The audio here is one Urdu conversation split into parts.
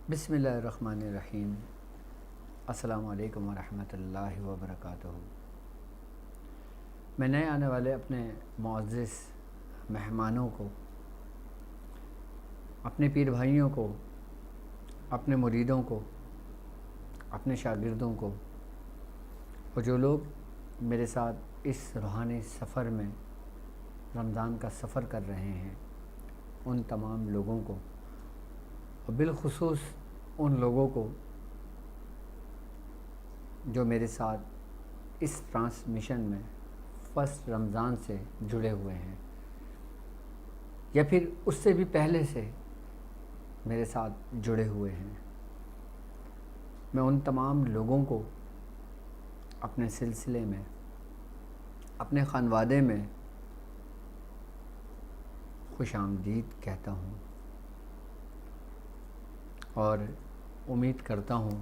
بسم اللہ الرحمن الرحیم۔ السلام علیکم ورحمۃ اللہ وبرکاتہ۔ میں نئے آنے والے اپنے معزز مہمانوں کو، اپنے پیر بھائیوں کو، اپنے مریدوں کو، اپنے شاگردوں کو اور جو لوگ میرے ساتھ اس روحانی سفر میں رمضان کا سفر کر رہے ہیں، ان تمام لوگوں کو اور بالخصوص ان لوگوں کو جو میرے ساتھ اس ٹرانسمیشن میں فرسٹ رمضان سے جڑے ہوئے ہیں یا پھر اس سے بھی پہلے سے میرے ساتھ جڑے ہوئے ہیں، میں ان تمام لوگوں کو اپنے سلسلے میں، اپنے خانوادے میں خوش آمدید کہتا ہوں اور امید کرتا ہوں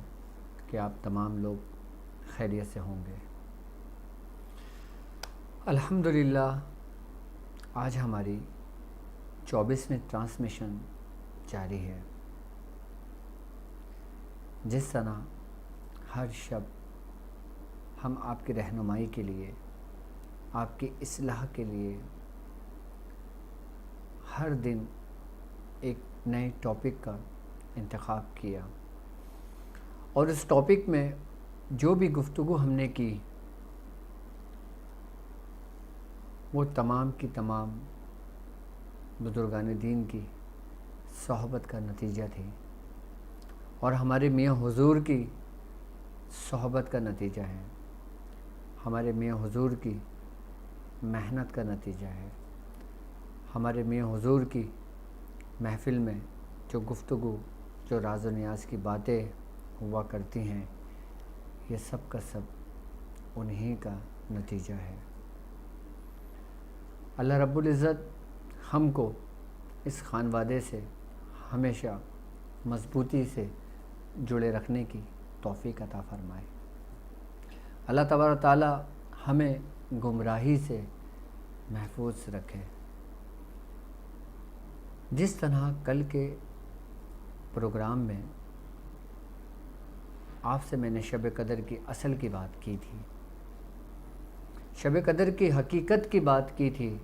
کہ آپ تمام لوگ خیریت سے ہوں گے۔ الحمدللہ آج ہماری 24ویں ٹرانسمیشن جاری ہے۔ جس طرح ہر شب ہم آپ کی رہنمائی کے لیے، آپ کی اصلاح کے لیے ہر دن ایک نئے ٹاپک کا انتخاب کیا اور اس ٹاپک میں جو بھی گفتگو ہم نے کی وہ تمام کی تمام بزرگان دین کی صحبت کا نتیجہ تھی اور ہمارے میاں حضور کی صحبت کا نتیجہ ہے، ہمارے میاں حضور کی محنت کا نتیجہ ہے، ہمارے میاں حضور کی محفل میں جو گفتگو، جو راز و نیاز کی باتیں ہوا کرتی ہیں، یہ سب کا سب انہی کا نتیجہ ہے۔ اللہ رب العزت ہم کو اس خانوادے سے ہمیشہ مضبوطی سے جڑے رکھنے کی توفیق عطا فرمائے۔ اللہ تبارک و تعالی ہمیں گمراہی سے محفوظ رکھے۔ جس طرح کل کے پروگرام میں آپ سے میں نے شب قدر کی اصل کی بات کی تھی، شب قدر کی حقیقت کی بات کی تھی،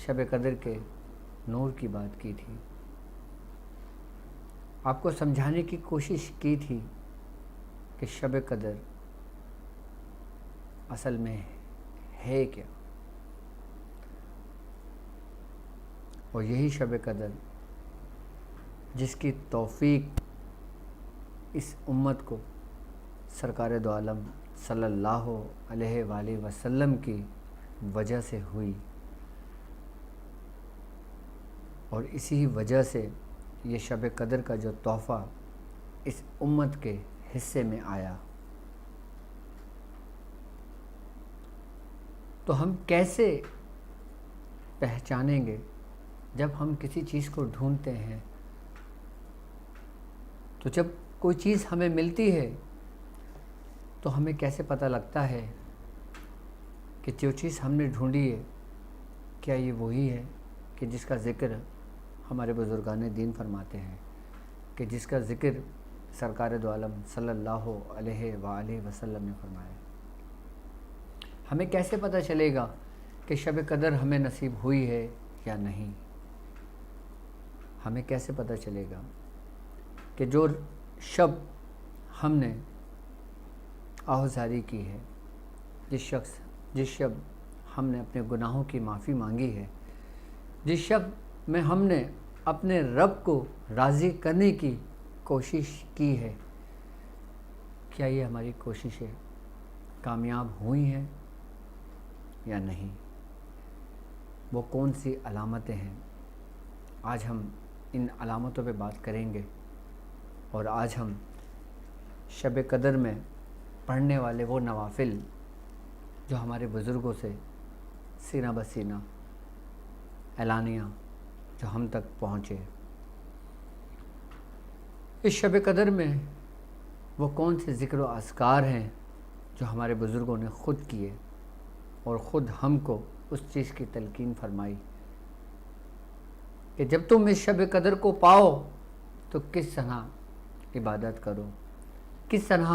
شب قدر کے نور کی بات کی تھی، آپ کو سمجھانے کی کوشش کی تھی کہ شب قدر اصل میں ہے کیا، اور یہی شب قدر جس کی توفیق اس امت کو سرکار دو عالم صلی اللہ علیہ وآلہ وسلم کی وجہ سے ہوئی اور اسی وجہ سے یہ شب قدر کا جو تحفہ اس امت کے حصے میں آیا، تو ہم کیسے پہچانیں گے جب ہم کسی چیز کو ڈھونڈتے ہیں؟ تو جب کوئی چیز ہمیں ملتی ہے تو ہمیں کیسے پتہ لگتا ہے کہ جو چیز ہم نے ڈھونڈی ہے کیا یہ وہی ہے کہ جس کا ذکر ہمارے بزرگان دین فرماتے ہیں، کہ جس کا ذکر سرکار دو عالم صلی اللہ علیہ وآلہ وسلم نے فرمایا؟ ہمیں کیسے پتہ چلے گا کہ شب قدر ہمیں نصیب ہوئی ہے یا نہیں؟ ہمیں کیسے پتہ چلے گا کہ جو شب ہم نے آہوزاری کی ہے، جس شب ہم نے اپنے گناہوں کی معافی مانگی ہے، جس شب میں ہم نے اپنے رب کو راضی کرنے کی کوشش کی ہے، کیا یہ ہماری کوششیں کامیاب ہوئی ہیں یا نہیں؟ وہ کون سی علامتیں ہیں؟ آج ہم ان علامتوں پہ بات کریں گے اور آج ہم شب قدر میں پڑھنے والے وہ نوافل جو ہمارے بزرگوں سے سینہ بسینہ اعلانیہ جو ہم تک پہنچے، اس شب قدر میں وہ کون سے ذکر و اذکار ہیں جو ہمارے بزرگوں نے خود کیے اور خود ہم کو اس چیز کی تلقین فرمائی کہ جب تم اس شب قدر کو پاؤ تو کس طرح عبادت کرو، کس طرح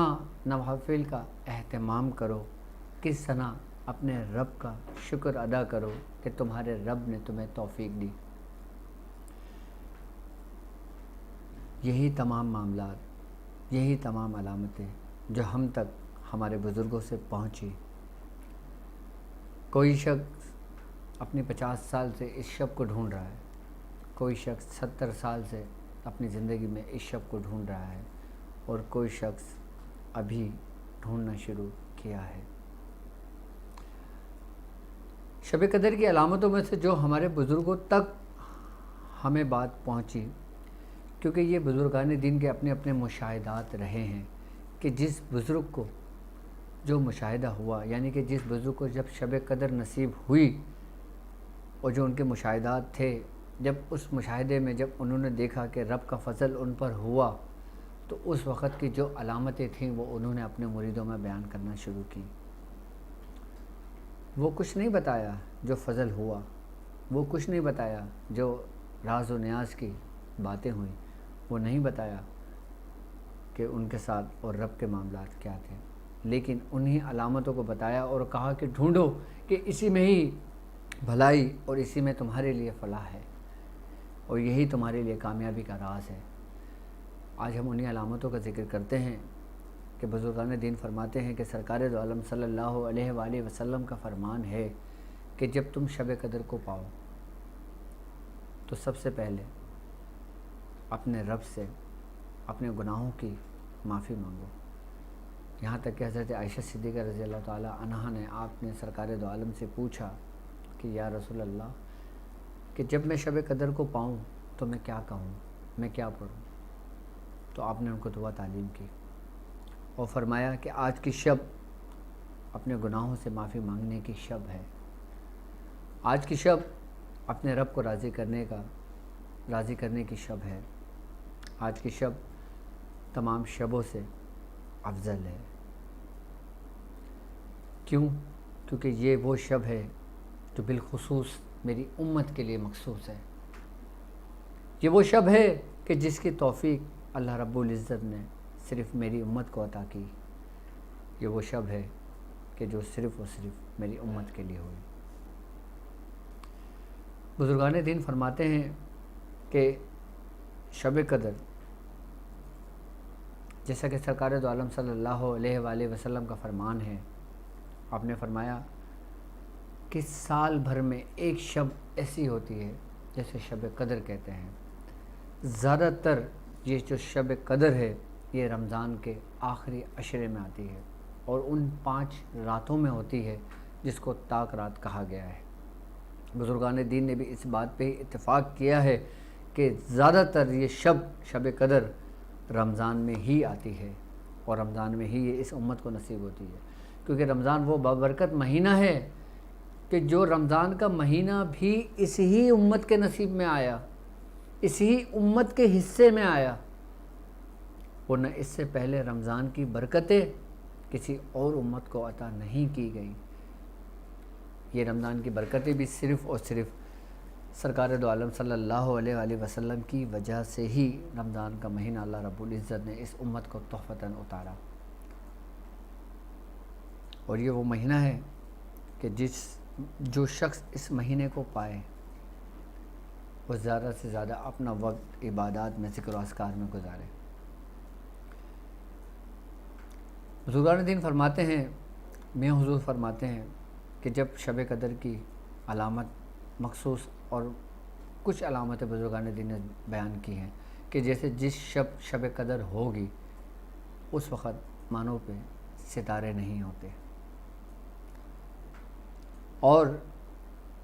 نوافل کا اہتمام کرو، کس طرح اپنے رب کا شکر ادا کرو کہ تمہارے رب نے تمہیں توفیق دی۔ یہی تمام معاملات، یہی تمام علامتیں جو ہم تک ہمارے بزرگوں سے پہنچی۔ کوئی شخص اپنی 50 سال سے اس شب کو ڈھونڈ رہا ہے، کوئی شخص 70 سال سے اپنی زندگی میں اس شب کو ڈھونڈ رہا ہے، اور کوئی شخص ابھی ڈھونڈنا شروع کیا ہے۔ شب قدر کی علامتوں میں سے جو ہمارے بزرگوں تک ہمیں بات پہنچی، کیونکہ یہ بزرگان دین کے اپنے اپنے مشاہدات رہے ہیں کہ جس بزرگ کو جو مشاہدہ ہوا، یعنی کہ جس بزرگ کو جب شب قدر نصیب ہوئی اور جو ان کے مشاہدات تھے، جب اس مشاہدے میں جب انہوں نے دیکھا کہ رب کا فضل ان پر ہوا، تو اس وقت کی جو علامتیں تھیں وہ انہوں نے اپنے مریدوں میں بیان کرنا شروع کی۔ وہ کچھ نہیں بتایا جو فضل ہوا، وہ کچھ نہیں بتایا جو راز و نیاز کی باتیں ہوئیں، وہ نہیں بتایا کہ ان کے ساتھ اور رب کے معاملات کیا تھے، لیکن انہی علامتوں کو بتایا اور کہا کہ ڈھونڈو کہ اسی میں ہی بھلائی اور اسی میں تمہارے لیے فلاح ہے، اور یہی تمہارے لیے کامیابی کا راز ہے۔ آج ہم انہی علامتوں کا ذکر کرتے ہیں کہ بزرگان دین فرماتے ہیں کہ سرکار دو عالم صلی اللہ علیہ وآلہ وسلم کا فرمان ہے کہ جب تم شب قدر کو پاؤ تو سب سے پہلے اپنے رب سے اپنے گناہوں کی معافی مانگو۔ یہاں تک کہ حضرت عائشہ صدیقہ رضی اللہ تعالیٰ عنہا نے آپ نے سرکار دو عالم سے پوچھا کہ یا رسول اللہ کہ جب میں شب قدر کو پاؤں تو میں کیا کہوں، میں کیا پڑھوں؟ تو آپ نے ان کو دعا تعلیم کی اور فرمایا کہ آج کی شب اپنے گناہوں سے معافی مانگنے کی شب ہے، آج کی شب اپنے رب کو راضی کرنے کی شب ہے، آج کی شب تمام شبوں سے افضل ہے۔ کیوں؟ کیونکہ یہ وہ شب ہے جو بالخصوص میری امت کے لیے مخصوص ہے۔ یہ وہ شب ہے کہ جس کی توفیق اللہ رب العزت نے صرف میری امت کو عطا کی۔ یہ وہ شب ہے کہ جو صرف اور صرف میری امت کے لیے ہوئی۔ بزرگان دین فرماتے ہیں کہ شب قدر، جیسا کہ سرکار دو عالم صلی اللہ علیہ وآلہ وسلم کا فرمان ہے، آپ نے فرمایا کہ سال بھر میں ایک شب ایسی ہوتی ہے جیسے شب قدر کہتے ہیں۔ زیادہ تر یہ جو شب قدر ہے یہ رمضان کے آخری عشرے میں آتی ہے اور ان 5 راتوں میں ہوتی ہے جس کو طاق رات کہا گیا ہے۔ بزرگان دین نے بھی اس بات پہ اتفاق کیا ہے کہ زیادہ تر یہ شب قدر رمضان میں ہی آتی ہے اور رمضان میں ہی یہ اس امت کو نصیب ہوتی ہے، کیونکہ رمضان وہ بابرکت مہینہ ہے کہ جو رمضان کا مہینہ بھی اسی ہی امت کے نصیب میں آیا، اسی ہی امت کے حصے میں آیا، ورنہ اس سے پہلے رمضان کی برکتیں کسی اور امت کو عطا نہیں کی گئی۔ یہ رمضان کی برکتیں بھی صرف اور صرف سرکار دو عالم صلی اللہ علیہ وآلہ وسلم کی وجہ سے ہی رمضان کا مہینہ اللہ رب العزت نے اس امت کو تحفتاً اتارا۔ اور یہ وہ مہینہ ہے کہ جو شخص اس مہینے کو پائے وہ زیادہ سے زیادہ اپنا وقت عبادات میں، ذکر و اذکار میں گزارے۔ بزرگان دین فرماتے ہیں، میاں حضور فرماتے ہیں کہ جب شب قدر کی علامت مخصوص اور کچھ علامتیں بزرگان دین نے بیان کی ہیں کہ جیسے جس شب قدر ہوگی اس وقت مانو پہ ستارے نہیں ہوتے، اور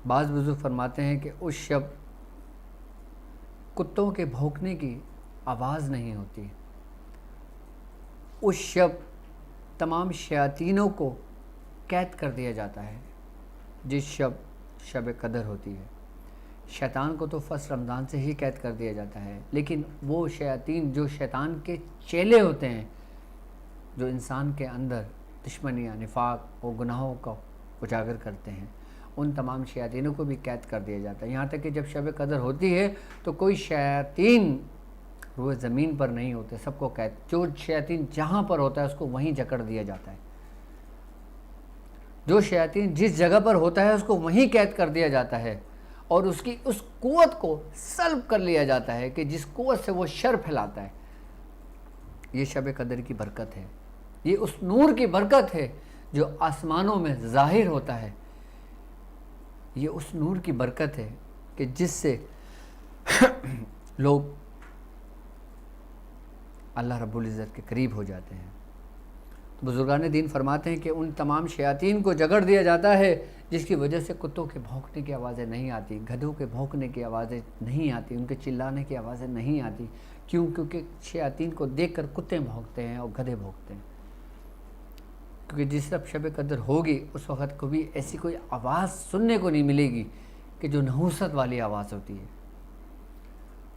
بعض بزرگ فرماتے ہیں کہ اس شب کتوں کے بھونکنے کی آواز نہیں ہوتی، اس شب تمام شیاطینوں کو قید کر دیا جاتا ہے۔ جس شب قدر ہوتی ہے، شیطان کو تو فرض رمضان سے ہی قید کر دیا جاتا ہے، لیکن وہ شیاطین جو شیطان کے چیلے ہوتے ہیں، جو انسان کے اندر دشمنیاں، نفاق اور گناہوں کو اجاگر کرتے ہیں، ان تمام شیاطینوں کو بھی قید کر دیا جاتا ہے۔ یہاں تک کہ جب شب قدر ہوتی ہے تو کوئی شیاطین روئے زمین پر نہیں ہوتے، سب کو قید. جو شیاطین جہاں پر ہوتا ہے اس کو وہیں جکڑ دیا جاتا ہے. جو شیاطین جس جگہ پر ہوتا ہے اس کو وہیں قید کر دیا جاتا ہے، اور اس کی اس قوت کو سلب کر لیا جاتا ہے کہ جس قوت سے وہ شر پھیلاتا ہے. یہ شب قدر کی برکت ہے، یہ اس نور کی برکت ہے جو آسمانوں میں ظاہر ہوتا ہے. یہ اس نور کی برکت ہے کہ جس سے لوگ اللہ رب العزت کے قریب ہو جاتے ہیں. تو بزرگان دین فرماتے ہیں کہ ان تمام شیاطین کو جگڑ دیا جاتا ہے جس کی وجہ سے کتوں کے بھونکنے کی آوازیں نہیں آتی، گدھوں کے بھونکنے کی آوازیں نہیں آتی، ان کے چلانے کی آوازیں نہیں آتی. کیوں؟ کیونکہ شیاطین کو دیکھ کر کتے بھونکتے ہیں اور گدھے بھونکتے ہیں. کیونکہ جس وقت شب قدر ہوگی اس وقت کبھی ایسی کوئی آواز سننے کو نہیں ملے گی کہ جو نحوست والی آواز ہوتی ہے.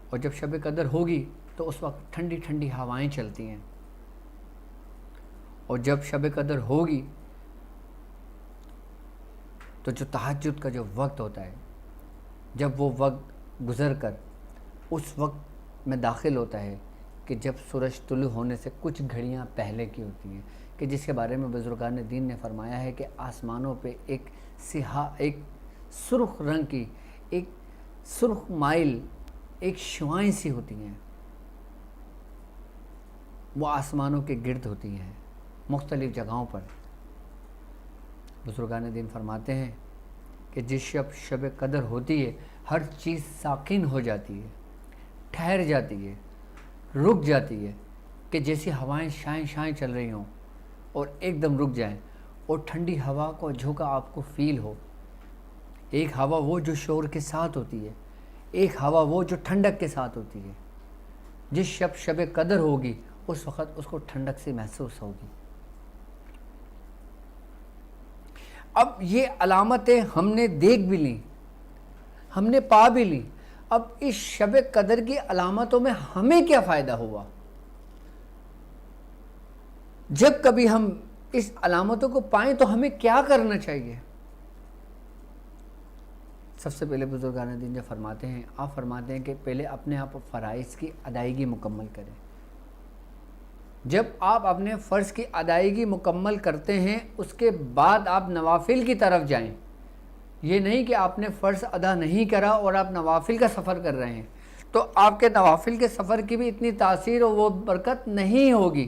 اور جب شب قدر ہوگی تو اس وقت ٹھنڈی ٹھنڈی ہوائیں چلتی ہیں. اور جب شب قدر ہوگی تو جو تہجد کا جو وقت ہوتا ہے، جب وہ وقت گزر کر اس وقت میں داخل ہوتا ہے کہ جب سورج طلوع ہونے سے کچھ گھڑیاں پہلے کی ہوتی ہیں، کہ جس کے بارے میں بزرگان دین نے فرمایا ہے کہ آسمانوں پہ ایک سرخ رنگ کی ایک سرخ مائل ایک شعاعیں سی ہوتی ہیں، وہ آسمانوں کے گرد ہوتی ہیں مختلف جگہوں پر. بزرگان دین فرماتے ہیں کہ جس شب قدر ہوتی ہے ہر چیز ساکن ہو جاتی ہے، ٹھہر جاتی ہے، رک جاتی ہے، کہ جیسی ہوائیں شائیں چل رہی ہوں اور ایک دم رک جائیں، اور ٹھنڈی ہوا کو جھونکا آپ کو فیل ہو. ایک ہوا وہ جو شور کے ساتھ ہوتی ہے، ایک ہوا وہ جو ٹھنڈک کے ساتھ ہوتی ہے. جس شب قدر ہوگی اس وقت اس کو ٹھنڈک سے محسوس ہوگی. اب یہ علامتیں ہم نے دیکھ بھی لیں، ہم نے پا بھی لیں. اب اس شب قدر کی علامتوں میں ہمیں کیا فائدہ ہوا؟ جب کبھی ہم اس علامتوں کو پائیں تو ہمیں کیا کرنا چاہیے؟ سب سے پہلے بزرگان دین جو فرماتے ہیں، آپ فرماتے ہیں کہ پہلے اپنے آپ فرائض کی ادائیگی مکمل کریں. جب آپ اپنے فرض کی ادائیگی مکمل کرتے ہیں اس کے بعد آپ نوافل کی طرف جائیں. یہ نہیں کہ آپ نے فرض ادا نہیں کرا اور آپ نوافل کا سفر کر رہے ہیں تو آپ کے نوافل کے سفر کی بھی اتنی تاثیر اور وہ برکت نہیں ہوگی.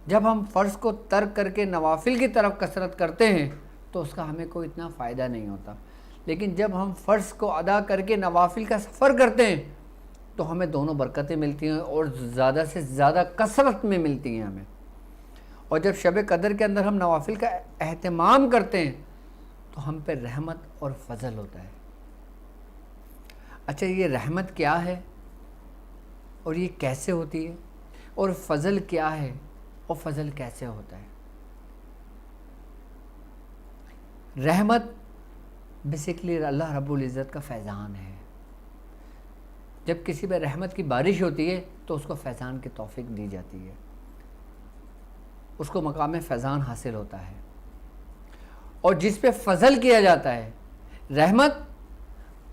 جب ہم فرض کو ترک کر کے نوافل کی طرف کثرت کرتے ہیں تو اس کا ہمیں کوئی اتنا فائدہ نہیں ہوتا. لیکن جب ہم فرض کو ادا کر کے نوافل کا سفر کرتے ہیں تو ہمیں دونوں برکتیں ملتی ہیں اور زیادہ سے زیادہ کثرت میں ملتی ہیں ہمیں. اور جب شب قدر کے اندر ہم نوافل کا اہتمام کرتے ہیں تو ہم پہ رحمت اور فضل ہوتا ہے. اچھا، یہ رحمت کیا ہے اور یہ کیسے ہوتی ہے، اور فضل کیا ہے اور فضل کیسے ہوتا ہے؟ رحمت بیسیکلی اللہ رب العزت کا فیضان ہے. جب کسی پہ رحمت کی بارش ہوتی ہے تو اس کو فیضان کی توفیق دی جاتی ہے، اس کو مقام فیضان حاصل ہوتا ہے. اور جس پہ فضل کیا جاتا ہے، رحمت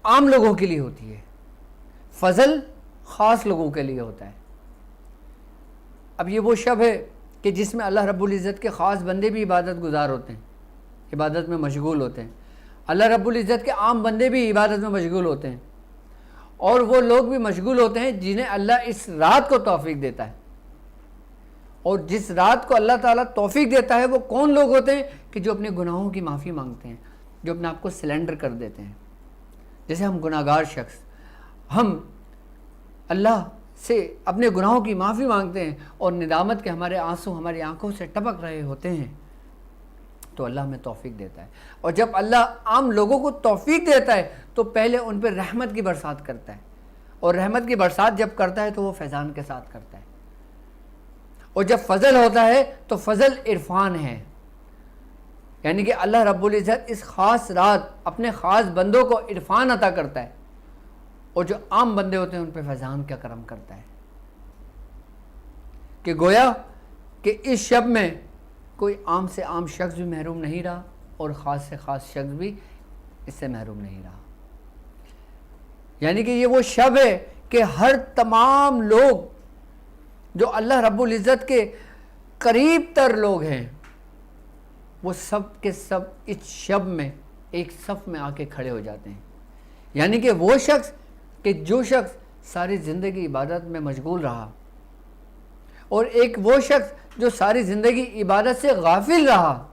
عام لوگوں کے لیے ہوتی ہے، فضل خاص لوگوں کے لیے ہوتا ہے. اب یہ وہ شب ہے کہ جس میں اللہ رب العزت کے خاص بندے بھی عبادت گزار ہوتے ہیں، عبادت میں مشغول ہوتے ہیں. اللہ رب العزت کے عام بندے بھی عبادت میں مشغول ہوتے ہیں، اور وہ لوگ بھی مشغول ہوتے ہیں جنہیں اللہ اس رات کو توفیق دیتا ہے. اور جس رات کو اللہ تعالیٰ توفیق دیتا ہے وہ کون لوگ ہوتے ہیں؟ کہ جو اپنے گناہوں کی معافی مانگتے ہیں، جو اپنے آپ کو سلنڈر کر دیتے ہیں. جیسے ہم گناہگار شخص، ہم اللہ سے اپنے گناہوں کی معافی مانگتے ہیں اور ندامت کے ہمارے آنسو ہماری آنکھوں سے ٹپک رہے ہوتے ہیں تو اللہ ہمیں توفیق دیتا ہے. اور جب اللہ عام لوگوں کو توفیق دیتا ہے تو پہلے ان پہ رحمت کی برسات کرتا ہے، اور رحمت کی برسات جب کرتا ہے تو وہ فیضان کے ساتھ کرتا ہے. اور جب فضل ہوتا ہے تو فضل عرفان ہے، یعنی کہ اللہ رب العزت اس خاص رات اپنے خاص بندوں کو عرفان عطا کرتا ہے، اور جو عام بندے ہوتے ہیں ان پہ فیضان کا کرم کرتا ہے. کہ گویا کہ اس شب میں کوئی عام سے عام شخص بھی محروم نہیں رہا اور خاص سے خاص شخص بھی اس سے محروم نہیں رہا. یعنی کہ یہ وہ شب ہے کہ ہر تمام لوگ جو اللہ رب العزت کے قریب تر لوگ ہیں وہ سب کے سب اس شب میں ایک صف میں آ کے کھڑے ہو جاتے ہیں. یعنی کہ وہ شخص کہ جو شخص ساری زندگی عبادت میں مشغول رہا اور ایک وہ شخص جو ساری زندگی عبادت سے غافل رہا،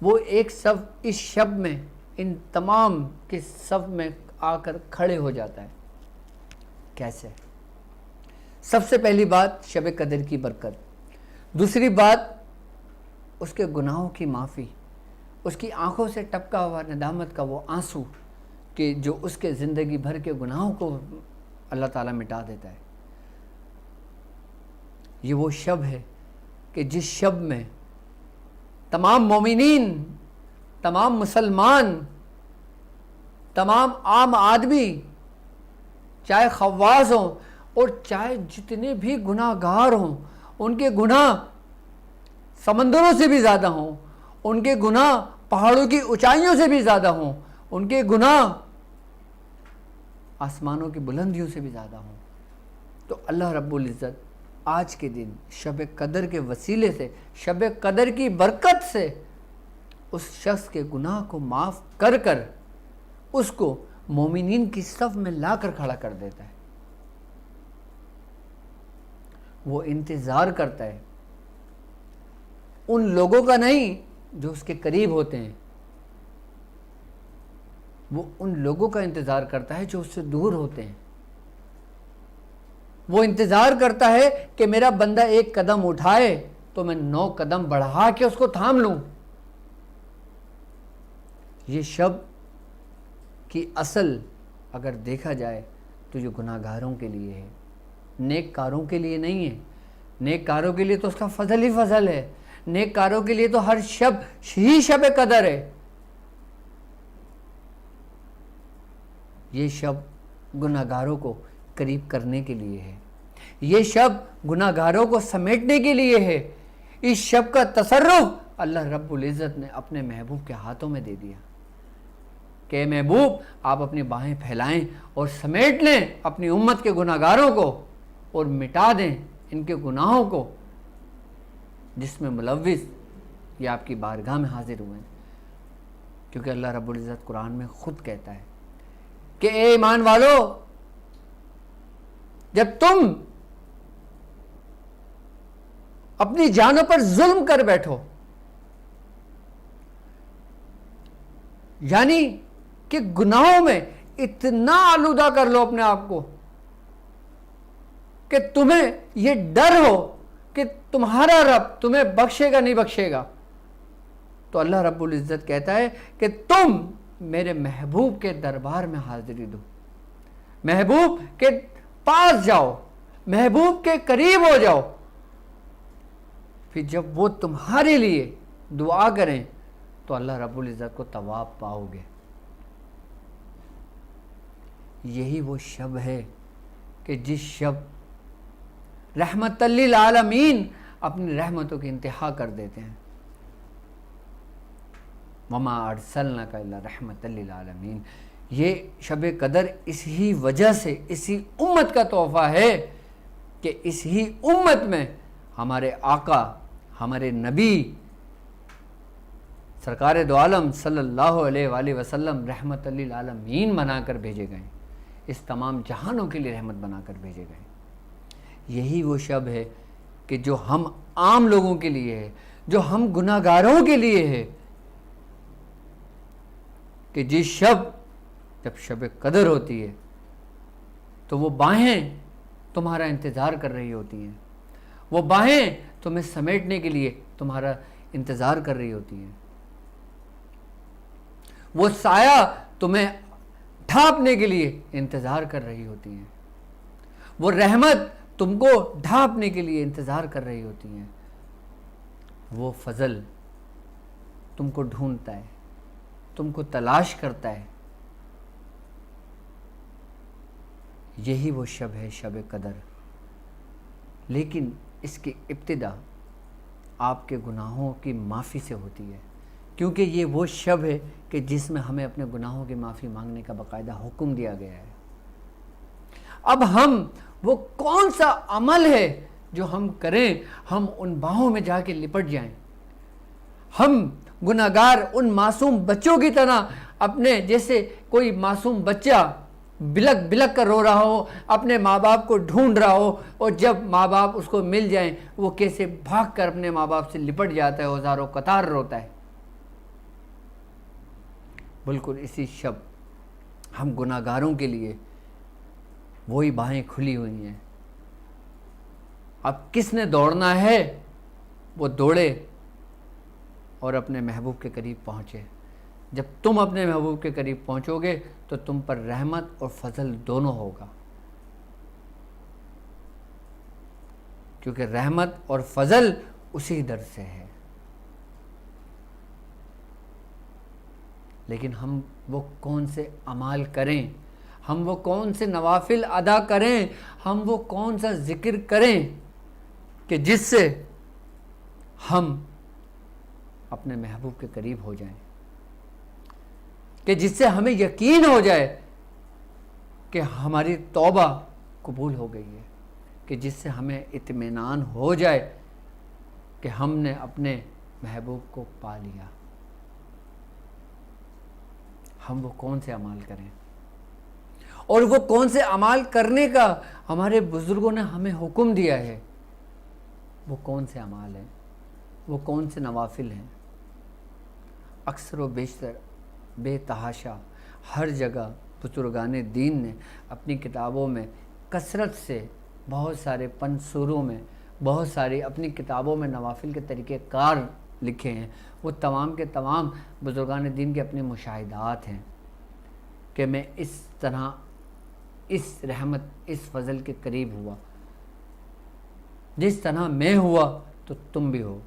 وہ ایک صف اس شب میں ان تمام کے صف میں آ کر کھڑے ہو جاتا ہے. کیسے؟ سب سے پہلی بات شب قدر کی برکت، دوسری بات اس کے گناہوں کی معافی، اس کی آنکھوں سے ٹپکا ہوا ندامت کا وہ آنسو کہ جو اس کے زندگی بھر کے گناہوں کو اللہ تعالیٰ مٹا دیتا ہے. یہ وہ شب ہے کہ جس شب میں تمام مومنین، تمام مسلمان، تمام عام آدمی، چاہے خواص ہوں اور چاہے جتنے بھی گناہ گار ہوں، ان کے گناہ سمندروں سے بھی زیادہ ہوں، ان کے گناہ پہاڑوں کی اونچائیوں سے بھی زیادہ ہوں، ان کے گناہ آسمانوں کی بلندیوں سے بھی زیادہ ہوں، تو اللہ رب العزت آج کے دن شب قدر کے وسیلے سے، شب قدر کی برکت سے اس شخص کے گناہ کو معاف کر کر اس کو مومنین کی صف میں لا کر کھڑا کر دیتا ہے. وہ انتظار کرتا ہے ان لوگوں کا نہیں جو اس کے قریب ہوتے ہیں، وہ ان لوگوں کا انتظار کرتا ہے جو اس سے دور ہوتے ہیں. وہ انتظار کرتا ہے کہ میرا بندہ ایک قدم اٹھائے تو میں 9 قدم بڑھا کے اس کو تھام لوں. یہ شب کی اصل اگر دیکھا جائے تو یہ گناہ گاروں کے لیے ہے، نیک کاروں کے لیے نہیں ہے. نیک کاروں کے لیے تو اس کا فضل ہی فضل ہے، نیک کاروں کے لیے تو ہر شب ہی شب قدر ہے. یہ شب گناہ گاروں کو قریب کرنے کے لیے ہے، یہ شب گناہ گاروں کو سمیٹنے کے لیے ہے. اس شب کا تصرف اللہ رب العزت نے اپنے محبوب کے ہاتھوں میں دے دیا کہ اے محبوب آپ اپنی باہیں پھیلائیں اور سمیٹ لیں اپنی امت کے گناہ گاروں کو اور مٹا دیں ان کے گناہوں کو جس میں ملوث یہ آپ کی بارگاہ میں حاضر ہوئے ہیں. کیونکہ اللہ رب العزت قرآن میں خود کہتا ہے کہ اے ایمان والو، جب تم اپنی جانوں پر ظلم کر بیٹھو، یعنی کہ گناہوں میں اتنا آلودہ کر لو اپنے آپ کو کہ تمہیں یہ ڈر ہو کہ تمہارا رب تمہیں بخشے گا نہیں بخشے گا، تو اللہ رب العزت کہتا ہے کہ تم میرے محبوب کے دربار میں حاضری دو، محبوب کے پاس جاؤ، محبوب کے قریب ہو جاؤ. پھر جب وہ تمہارے لیے دعا کریں تو اللہ رب العزت کو تواب پاؤ گے. یہی وہ شب ہے کہ جس شب رحمت للعالمین اپنی رحمتوں کی انتہا کر دیتے ہیں. وما ارسلناک الا رحمت للعالمین. یہ شب قدر اسی وجہ سے اسی امت کا تحفہ ہے کہ اسی امت میں ہمارے آقا، ہمارے نبی سرکار دو عالم صلی اللہ علیہ وآلہ وسلم رحمت للعالمین بنا کر بھیجے گئے، اس تمام جہانوں کے لیے رحمت بنا کر بھیجے گئے. یہی وہ شب ہے کہ جو ہم عام لوگوں کے لیے ہے، جو ہم گناہ گاروں کے لیے ہے، کہ جس شب جب شب قدر ہوتی ہے تو وہ باہیں تمہارا انتظار کر رہی ہوتی ہیں، وہ باہیں تمہیں سمیٹنے کے لیے تمہارا انتظار کر رہی ہوتی ہیں، وہ سایہ تمہیں ڈھانپنے کے لیے انتظار کر رہی ہوتی ہیں، وہ رحمت تم کو ڈھانپنے کے لیے انتظار کر رہی ہوتی ہیں، وہ فضل تم کو ڈھونڈتا ہے، تم کو تلاش کرتا ہے. یہی وہ شب ہے شب قدر. لیکن اس کی ابتدا آپ کے گناہوں کی معافی سے ہوتی ہے، کیونکہ یہ وہ شب ہے کہ جس میں ہمیں اپنے گناہوں کی معافی مانگنے کا باقاعدہ حکم دیا گیا ہے. اب ہم وہ کون سا عمل ہے جو ہم کریں، ہم ان باہوں میں جا کے لپٹ جائیں. ہم گناہگار ان معصوم بچوں کی طرح اپنے، جیسے کوئی معصوم بچہ بلک بلک کر رو رہا ہو، اپنے ماں باپ کو ڈھونڈ رہا ہو، اور جب ماں باپ اس کو مل جائیں وہ کیسے بھاگ کر اپنے ماں باپ سے لپٹ جاتا ہے، ہزاروں قطار روتا ہے. بالکل اسی شب ہم گناہگاروں کے لیے وہی باہیں کھلی ہوئی ہیں. اب کس نے دوڑنا ہے وہ دوڑے اور اپنے محبوب کے قریب پہنچے. جب تم اپنے محبوب کے قریب پہنچو گے تو تم پر رحمت اور فضل دونوں ہوگا، کیونکہ رحمت اور فضل اسی در سے ہے. لیکن ہم وہ کون سے اعمال کریں، ہم وہ کون سے نوافل ادا کریں، ہم وہ کون سا ذکر کریں کہ جس سے ہم اپنے محبوب کے قریب ہو جائیں، کہ جس سے ہمیں یقین ہو جائے کہ ہماری توبہ قبول ہو گئی ہے، کہ جس سے ہمیں اطمینان ہو جائے کہ ہم نے اپنے محبوب کو پا لیا. ہم وہ کون سے اعمال کریں، اور وہ کون سے اعمال کرنے کا ہمارے بزرگوں نے ہمیں حکم دیا ہے، وہ کون سے اعمال ہیں، وہ کون سے نوافل ہیں. اکثر و بیشتر بے تحاشا ہر جگہ بزرگان دین نے اپنی کتابوں میں کثرت سے بہت سارے پنصوروں میں، بہت ساری اپنی کتابوں میں نوافل کے طریقہ کار لکھے ہیں. وہ تمام کے تمام بزرگان دین کے اپنے مشاہدات ہیں کہ میں اس طرح اس رحمت، اس فضل کے قریب ہوا، جس طرح میں ہوا تو تم بھی ہو.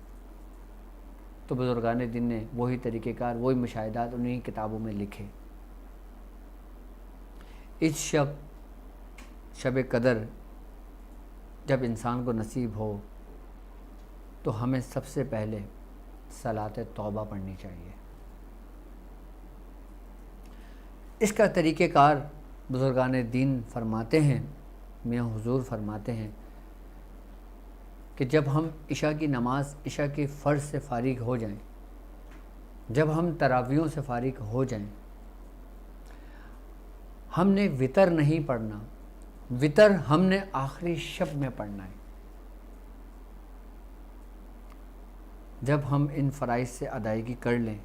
تو بزرگان دین نے وہی طریقہ کار، وہی مشاہدات انہی کتابوں میں لکھے. اس شب قدر جب انسان کو نصیب ہو تو ہمیں سب سے پہلے صلاۃ توبہ پڑھنی چاہیے. اس کا طریقہ کار بزرگان دین فرماتے ہیں، میاں حضور فرماتے ہیں کہ جب ہم عشاء کی نماز، عشاء کی فرض سے فارغ ہو جائیں، جب ہم تراویحوں سے فارغ ہو جائیں، ہم نے وطر نہیں پڑھنا. وطر ہم نے آخری شب میں پڑھنا ہے. جب ہم ان فرائض سے ادائیگی کر لیں،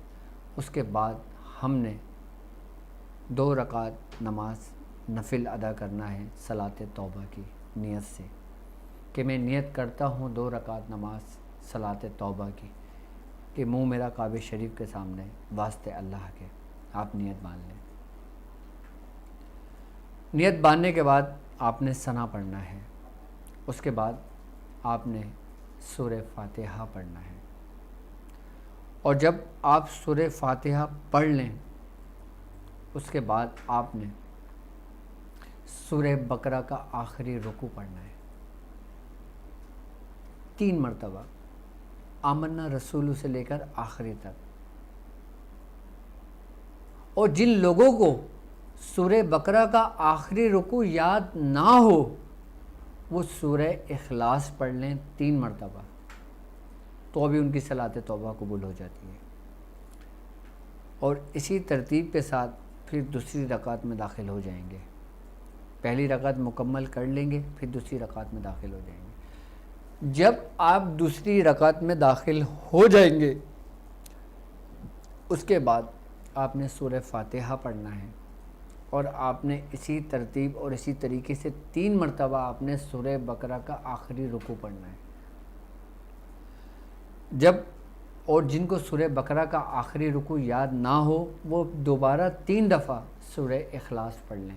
اس کے بعد ہم نے 2 رکعت نماز نفل ادا کرنا ہے صلاۃ توبہ کی نیت سے، کہ میں نیت کرتا ہوں 2 رکعت نماز صلاۃ توبہ کی، کہ منہ میرا کعبہ شریف کے سامنے واسطے اللہ کے. آپ نیت باندھ لیں. نیت باندھنے کے بعد آپ نے ثنا پڑھنا ہے. اس کے بعد آپ نے سورہ فاتحہ پڑھنا ہے. اور جب آپ سورہ فاتحہ پڑھ لیں، اس کے بعد آپ نے سورہ بقرہ کا آخری رکوع پڑھنا ہے 3 مرتبہ، آمنا رسول سے لے کر آخری تک. اور جن لوگوں کو سورہ بقرہ کا آخری رکوع یاد نہ ہو، وہ سورہ اخلاص پڑھ لیں 3 مرتبہ، تو بھی ان کی صلاۃ توبہ قبول ہو جاتی ہے. اور اسی ترتیب کے ساتھ پھر دوسری رکعت میں داخل ہو جائیں گے. پہلی رکعت مکمل کر لیں گے، پھر دوسری رکعت میں داخل ہو جائیں گے. جب آپ دوسری رکعت میں داخل ہو جائیں گے، اس کے بعد آپ نے سورہ فاتحہ پڑھنا ہے، اور آپ نے اسی ترتیب اور اسی طریقے سے 3 مرتبہ آپ نے سورہ بقرہ کا آخری رکوع پڑھنا ہے. اور جن کو سورہ بقرہ کا آخری رکوع یاد نہ ہو، وہ دوبارہ 3 دفعہ سورہ اخلاص پڑھ لیں.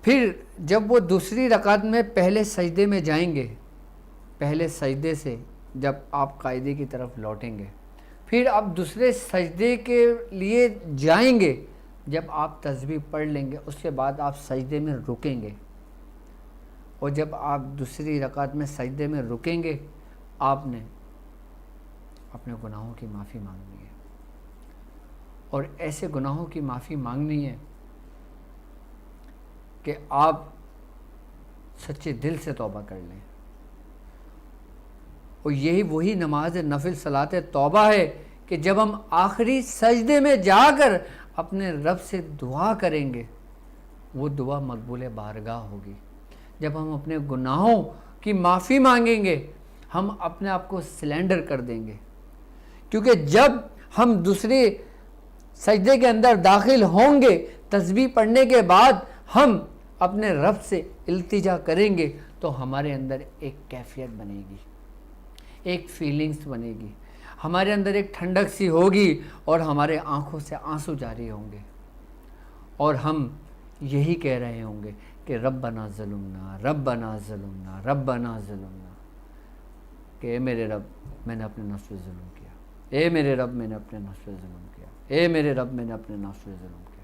پھر جب وہ دوسری رکعت میں پہلے سجدے میں جائیں گے، پہلے سجدے سے جب آپ قاعدے کی طرف لوٹیں گے، پھر آپ دوسرے سجدے کے لیے جائیں گے. جب آپ تسبیح پڑھ لیں گے، اس کے بعد آپ سجدے میں رکیں گے. اور جب آپ دوسری رکعت میں سجدے میں رکیں گے، آپ نے اپنے گناہوں کی معافی مانگنی ہے. اور ایسے گناہوں کی معافی مانگنی ہے کہ آپ سچے دل سے توبہ کر لیں. اور یہی وہی نماز نفل صلاۃ توبہ ہے کہ جب ہم آخری سجدے میں جا کر اپنے رب سے دعا کریں گے وہ دعا مقبول بارگاہ ہوگی. جب ہم اپنے گناہوں کی معافی مانگیں گے ہم اپنے آپ کو سلینڈر کر دیں گے. کیونکہ جب ہم دوسرے سجدے کے اندر داخل ہوں گے تسبیح پڑھنے کے بعد ہم اپنے رب سے التجا کریں گے تو ہمارے اندر ایک کیفیت بنے گی, ایک فیلنگز بنے گی, ہمارے اندر ایک ٹھنڈک سی ہوگی اور ہمارے آنکھوں سے آنسو جاری ہوں گے اور ہم یہی کہہ رہے ہوں گے کہ ربنا ظلمنا ربنا ظلمنا ربنا ظلمنا, کہ اے میرے رب میں نے اپنے نفس پہ ظلم کیا, اے میرے رب میں نے اپنے نفس پہ ظلم کیا, اے میرے رب میں نے اپنے نفس پہ ظلم کیا.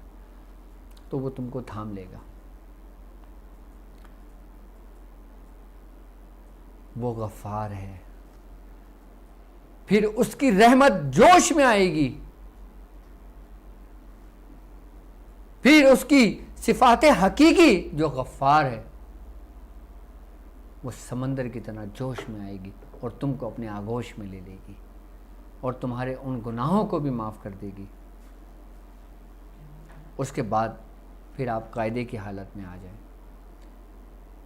تو وہ تم کو تھام لے گا. وہ غفار ہے. پھر اس کی رحمت جوش میں آئے گی, پھر اس کی صفات حقیقی جو غفار ہے وہ سمندر کی طرح جوش میں آئے گی اور تم کو اپنے آغوش میں لے لے گی اور تمہارے ان گناہوں کو بھی معاف کر دے گی. اس کے بعد پھر آپ قاعدے کی حالت میں آ جائیں,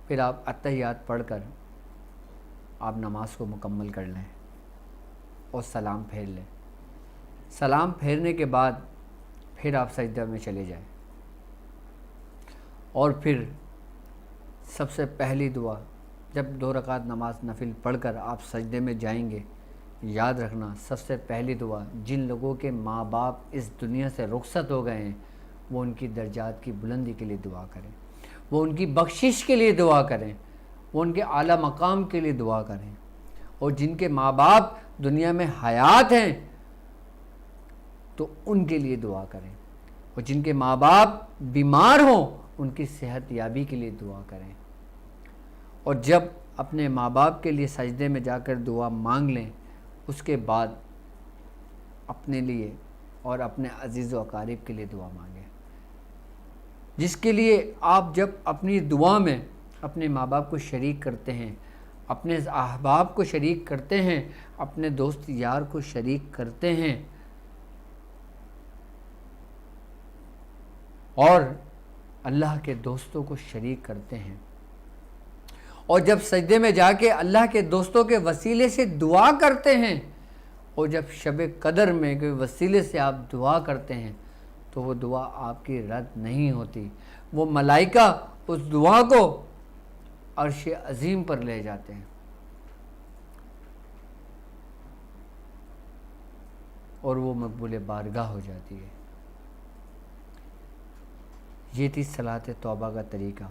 پھر آپ اتحیات پڑھ کر آپ نماز کو مکمل کر لیں اور سلام پھیر لیں. سلام پھیرنے کے بعد پھر آپ سجدہ میں چلے جائیں اور پھر سب سے پہلی دعا جب 2 رکعت نماز نفل پڑھ کر آپ سجدے میں جائیں گے, یاد رکھنا سب سے پہلی دعا جن لوگوں کے ماں باپ اس دنیا سے رخصت ہو گئے ہیں وہ ان کی درجات کی بلندی کے لیے دعا کریں, وہ ان کی بخشش کے لیے دعا کریں, وہ ان کے اعلیٰ مقام کے لیے دعا کریں. اور جن کے ماں باپ دنیا میں حیات ہیں تو ان کے لیے دعا کریں, اور جن کے ماں باپ بیمار ہوں ان کی صحت یابی کے لیے دعا کریں. اور جب اپنے ماں باپ کے لیے سجدے میں جا کر دعا مانگ لیں اس کے بعد اپنے لیے اور اپنے عزیز و اقارب کے لیے دعا مانگیں, جس کے لیے آپ جب اپنی دعا میں اپنے ماں باپ کو شریک کرتے ہیں, اپنے احباب کو شریک کرتے ہیں, اپنے دوست یار کو شریک کرتے ہیں اور اللہ کے دوستوں کو شریک کرتے ہیں, اور جب سجدے میں جا کے اللہ کے دوستوں کے وسیلے سے دعا کرتے ہیں, اور جب شب قدر میں کوئی وسیلے سے آپ دعا کرتے ہیں تو وہ دعا آپ کی رد نہیں ہوتی. وہ ملائکہ اس دعا کو عرش عظیم پر لے جاتے ہیں اور وہ مقبول بارگاہ ہو جاتی ہے. یہ تھی صلاۃ توبہ کا طریقہ.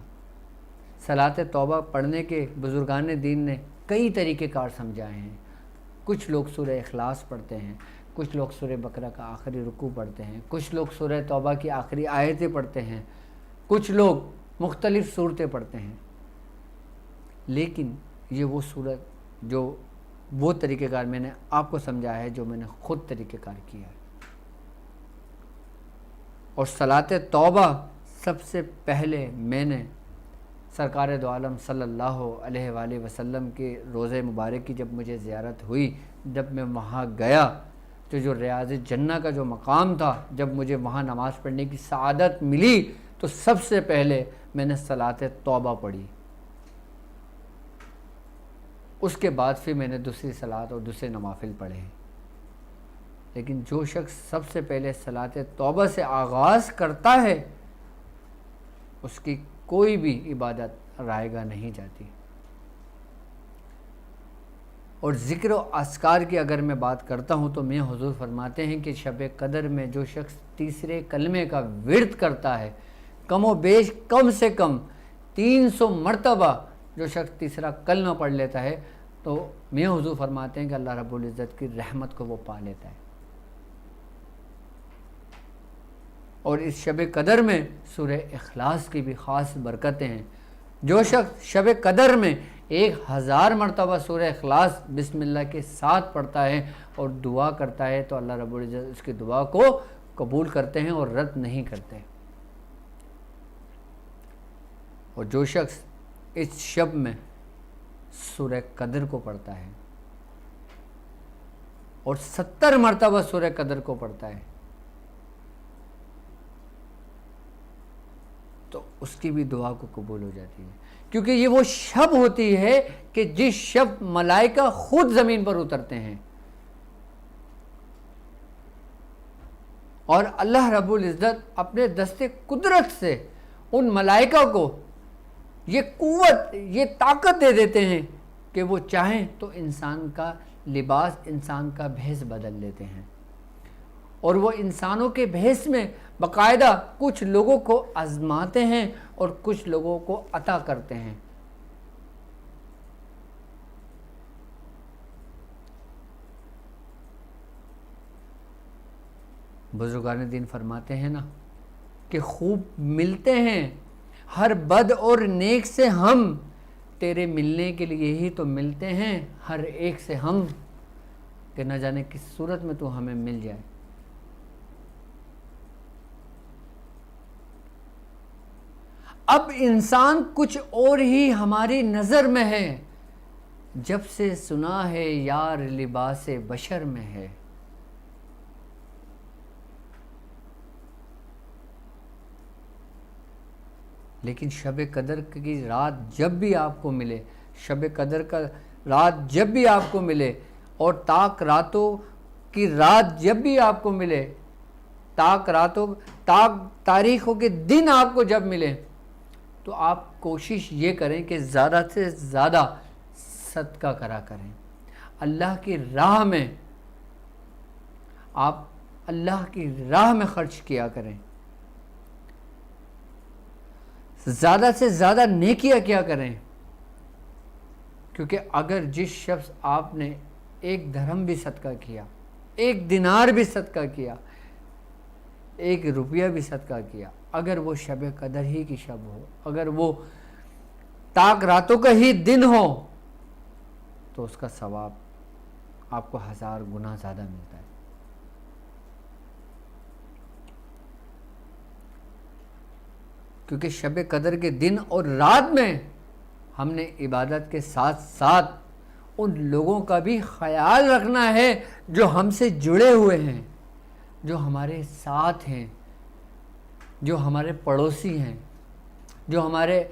صلاۃ توبہ پڑھنے کے بزرگان دین نے کئی طریقے کار سمجھائے ہیں. کچھ لوگ سورہ اخلاص پڑھتے ہیں, کچھ لوگ سورہ بقرہ کا آخری رکوع پڑھتے ہیں, کچھ لوگ سورہ توبہ کی آخری آیتیں پڑھتے ہیں, کچھ لوگ مختلف صورتیں پڑھتے ہیں. لیکن یہ وہ صورت جو وہ طریقہ کار میں نے آپ کو سمجھایا ہے جو میں نے خود طریقہ کار کیا ہے. اور صلاۃ توبہ سب سے پہلے میں نے سرکار دو عالم صلی اللہ علیہ وآلہ وسلم کے روضہ مبارک کی جب مجھے زیارت ہوئی, جب میں وہاں گیا تو جو ریاض جنہ کا جو مقام تھا, جب مجھے وہاں نماز پڑھنے کی سعادت ملی تو سب سے پہلے میں نے صلاۃ توبہ پڑھی. اس کے بعد پھر میں نے دوسری صلاۃ اور دوسرے نوافل پڑھے. لیکن جو شخص سب سے پہلے صلاۃ توبہ سے آغاز کرتا ہے اس کی کوئی بھی عبادت رائے گاہ نہیں جاتی. اور ذکر و اذکار کی اگر میں بات کرتا ہوں تو میں حضور فرماتے ہیں کہ شب قدر میں جو شخص تیسرے کلمے کا ورد کرتا ہے, کم و بیش کم سے کم 300 مرتبہ جو شخص تیسرا کلمہ پڑھ لیتا ہے تو میں حضور فرماتے ہیں کہ اللہ رب العزت کی رحمت کو وہ پا لیتا ہے. اور اس شب قدر میں سورہ اخلاص کی بھی خاص برکتیں ہیں. جو شخص شب قدر میں 1000 مرتبہ سورہ اخلاص بسم اللہ کے ساتھ پڑھتا ہے اور دعا کرتا ہے تو اللہ رب العزت اس کی دعا کو قبول کرتے ہیں اور رد نہیں کرتے. اور جو شخص اس شب میں سورہ قدر کو پڑھتا ہے اور 70 مرتبہ سورہ قدر کو پڑھتا ہے تو اس کی بھی دعا کو قبول ہو جاتی ہے، کیونکہ یہ وہ شب ہوتی ہے کہ جس شب ملائکہ خود زمین پر اترتے ہیں اور اللہ رب العزت اپنے دست قدرت سے ان ملائکہ کو یہ قوت، یہ طاقت دے دیتے ہیں کہ وہ چاہیں تو انسان کا لباس، انسان کا بھیس بدل لیتے ہیں، اور وہ انسانوں کے بھیس میں باقاعدہ کچھ لوگوں کو آزماتے ہیں اور کچھ لوگوں کو عطا کرتے ہیں۔ بزرگان دین فرماتے ہیں نا کہ خوب ملتے ہیں ہر بد اور نیک سے ہم، تیرے ملنے کے لیے ہی تو ملتے ہیں ہر ایک سے ہم، کہ نہ جانے کس صورت میں تو ہمیں مل جائے۔ اب انسان کچھ اور ہی ہماری نظر میں ہے، جب سے سنا ہے یار لباس بشر میں ہے۔ لیکن شب قدر کی رات جب بھی آپ کو ملے، شب قدر کا رات جب بھی آپ کو ملے، اور تاک راتوں کی رات جب بھی آپ کو ملے، تاک تاریخوں کے دن آپ کو جب ملے، تو آپ کوشش یہ کریں کہ زیادہ سے زیادہ صدقہ کرا کریں، اللہ کی راہ میں آپ اللہ کی راہ میں خرچ کیا کریں، زیادہ سے زیادہ نیکیاں کیا کریں، کیونکہ اگر جس شخص آپ نے 1 درہم بھی صدقہ کیا، 1 دینار بھی صدقہ کیا، 1 روپیہ بھی صدقہ کیا، اگر وہ شب قدر ہی کی شب ہو، اگر وہ تاک راتوں کا ہی دن ہو، تو اس کا ثواب آپ کو 1000 گنا زیادہ ملتا ہے۔ کیونکہ شب قدر کے دن اور رات میں ہم نے عبادت کے ساتھ ساتھ ان لوگوں کا بھی خیال رکھنا ہے جو ہم سے جڑے ہوئے ہیں، جو ہمارے ساتھ ہیں، جو ہمارے پڑوسی ہیں، جو ہمارے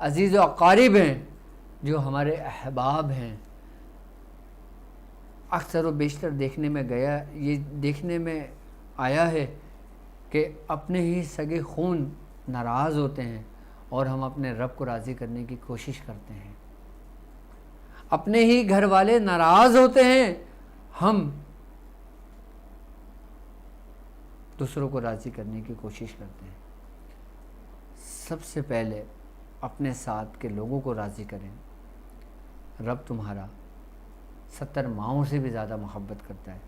عزیز و اقارب ہیں، جو ہمارے احباب ہیں۔ اکثر و بیشتر یہ دیکھنے میں آیا ہے کہ اپنے ہی سگے خون ناراض ہوتے ہیں اور ہم اپنے رب کو راضی کرنے کی کوشش کرتے ہیں، اپنے ہی گھر والے ناراض ہوتے ہیں، ہم دوسروں کو راضی کرنے کی کوشش کرتے ہیں۔ سب سے پہلے اپنے ساتھ کے لوگوں کو راضی کریں، رب تمہارا 70 ماؤں سے بھی زیادہ محبت کرتا ہے،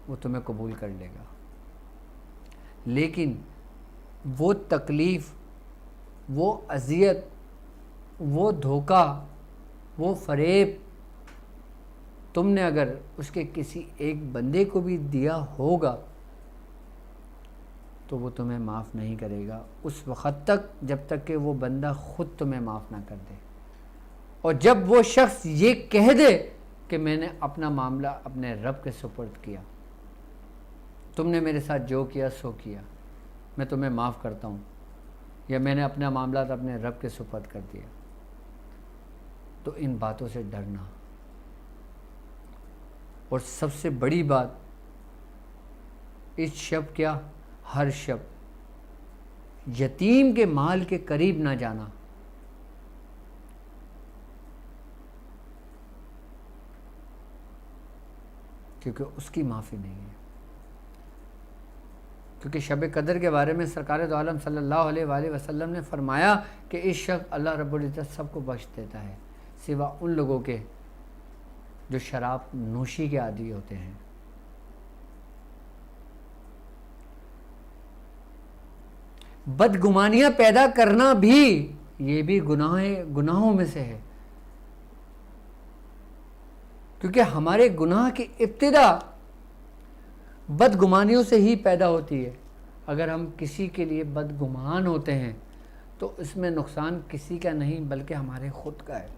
وہ تمہیں قبول کر لے گا۔ لیکن وہ تکلیف، وہ اذیت، وہ دھوکہ، وہ فریب تم نے اگر اس کے کسی ایک بندے کو بھی دیا ہوگا تو وہ تمہیں معاف نہیں کرے گا اس وقت تک جب تک کہ وہ بندہ خود تمہیں معاف نہ کر دے۔ اور جب وہ شخص یہ کہہ دے کہ میں نے اپنا معاملہ اپنے رب کے سپرد کیا، تم نے میرے ساتھ جو کیا سو کیا، میں تمہیں معاف کرتا ہوں، یا میں نے اپنا معاملات اپنے رب کے سپرد کر دیا، تو ان باتوں سے ڈرنا۔ اور سب سے بڑی بات، اس شب کیا، ہر شب یتیم کے مال کے قریب نہ جانا۔ کیونکہ اس کی معافی نہیں ہے۔ کیونکہ شب قدر کے بارے میں سرکار دو عالم صلی اللہ علیہ وآلہ وسلم نے فرمایا کہ اس شخص اللہ رب العزت سب کو بخش دیتا ہے سوا ان لوگوں کے جو شراب نوشی کے عادی ہوتے ہیں۔ بدگمانیاں پیدا کرنا بھی یہ بھی گناہوں میں سے ہے، کیونکہ ہمارے گناہ کی ابتدا بدگمانیوں سے ہی پیدا ہوتی ہے۔ اگر ہم کسی کے لیے بدگمان ہوتے ہیں تو اس میں نقصان کسی کا نہیں بلکہ ہمارے خود کا ہے۔